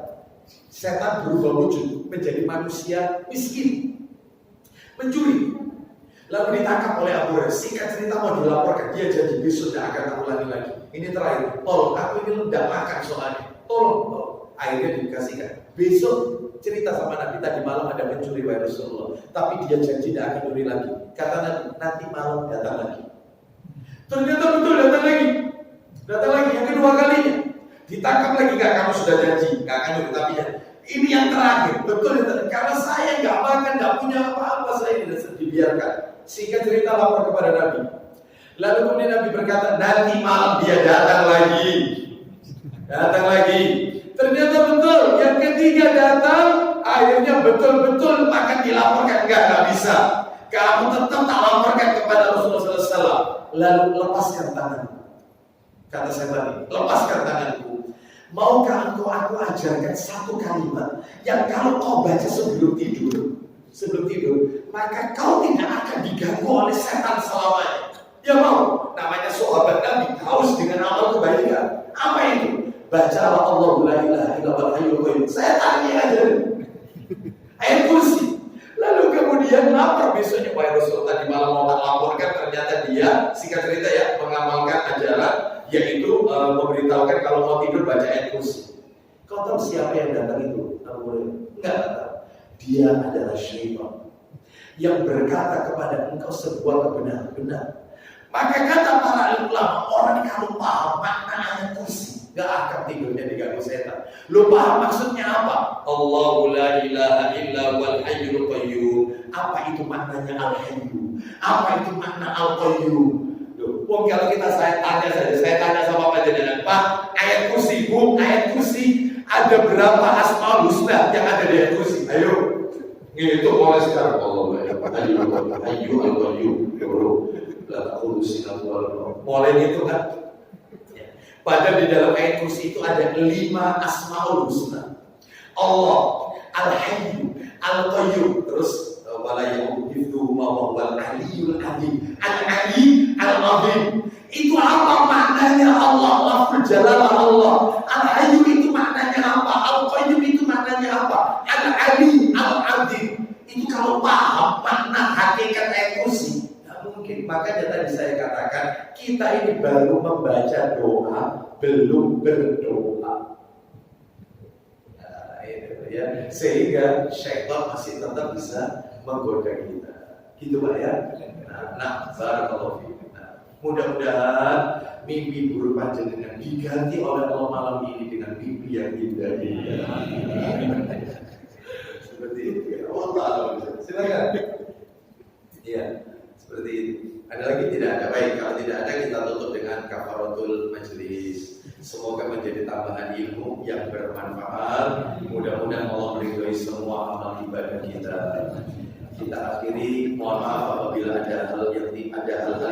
setan berubah wujud menjadi manusia miskin, mencuri, lalu ditangkap oleh Abu Hurairah. Singkat cerita mau dilaporkan, dia jadi besok tidak akan ulangi lagi. Ini terakhir, tolong aku ini tidak makan soalnya, tolong. Akhirnya dikasihkan. Besok cerita sama Nabi, tadi malam ada pencuri wahai Rasulullah, tapi dia janji tidak akan curi lagi. Kata Nabi, nanti malam datang lagi. Ternyata betul datang lagi yang kedua kalinya. Ditangkap lagi, enggak, kamu sudah janji enggak akan curi, tapi ya ini yang terakhir, betul yang terakhir. Karena saya enggak makan, enggak punya apa-apa, saya tidak dibiarkan. Singkat cerita lapor kepada Nabi. Lalu kemudian Nabi berkata, nanti malam dia datang lagi. Ternyata betul, yang ketiga datang, akhirnya betul-betul akan dilaporkan. Enggak bisa. Kamu tetap tak laporkan kepada Rasulullah SAW. Lalu lepaskan tanganmu. Kata saya tadi, lepaskan tanganku. Maukah engkau aku ajarkan satu kalimat yang kalau kau baca sebelum tidur, maka kau tidak akan diganggu oleh setan selamanya. Ya mau, namanya sahabat Nabi, haus dengan amal kebaikan. Apa itu? Bacalah Allahu la ilaha illallah hayyul qayyum. Saya tanya aja. Ayat kursi. Lalu kemudian lapor besoknya, wahai Rasul, tadi malam mau tak laporkan, ternyata dia singkat cerita ya mengamalkan ajaran, yaitu memberitahukan kalau mau tidur baca ayat kursi. Kau tahu siapa yang datang itu? Enggak tahu. Dia adalah syaitan yang berkata kepada engkau sebuah kebenaran. Maka kata para ulama, orang kalau paham makna ayat kursi, gak akan tidurnya diganggu setan. Lu paham maksudnya apa? Allahu la ilaha illa wal hayyul qayyum. Apa itu maknanya al-hayyu? Apa itu makna al-qayyum? Loh, kalau saya tanya sama Pak Jenderal, Pak, ayat kursi, Bu, ayat kursi ada berapa asmaul husna yang ada di ayat kursi? Ayo. Itu mulai sekarang Allahu la ilaha illa hayyu al-qayyum. Mulai itu kan. Padahal di dalam ayat kursi itu ada 5 asmaul husna. Allah, Al-Hayyu, Al-Qayyum, terus wala yuhibbu ma huwal aliyyul azim. Al-Ali, Al-Azim. Itu apa maknanya Allah? Lafzul jalalah Allah. Al-Hayyu itu maknanya apa? Al-Qayyum itu maknanya apa? Al-Ali, Al-Azim. Itu kalau paham makna hakikat ayat kursi, mungkin. Makanya tadi saya katakan kita ini baru membaca doa, belum berdoa. Nah, itu ya. Sehingga syaitan masih tetap bisa menggoda kita. Gitu Pak ya. Nah, barakallahu fiik. Mudah-mudahan mimpi buruk panjenengan diganti oleh Allah malam ini dengan mimpi yang indah. Seperti itu ya. Allah, silakan. Iya. Seperti itu. Ada lagi? Tidak ada. Baik, kalau tidak ada kita tutup dengan kafaratul majlis. Semoga menjadi tambahan ilmu yang bermanfaat. Mudah-mudahan Allah meridhoi semua amal ibadah kita. Kita akhiri, mohon maaf apabila ada hal-hal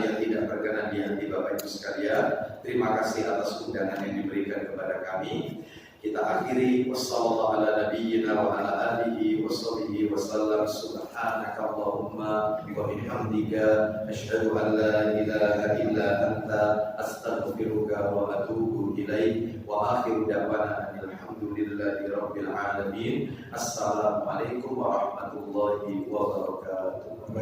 yang tidak berkenan di hati Bapak Ibu sekalian. Terima kasih atas undangan yang diberikan kepada kami. Kita akhiri wassallallahu ala nabiyyina wa ala alihi wa sahbihi wa sallam. Subhanaka Allahumma wa bihamdika asyhadu an la ilaha illa anta astaghfiruka wa atubu ilaik. Wa akhiru da'wana alhamdulillahi rabbil alamin. Assalamualaikum warahmatullahi wabarakatuh.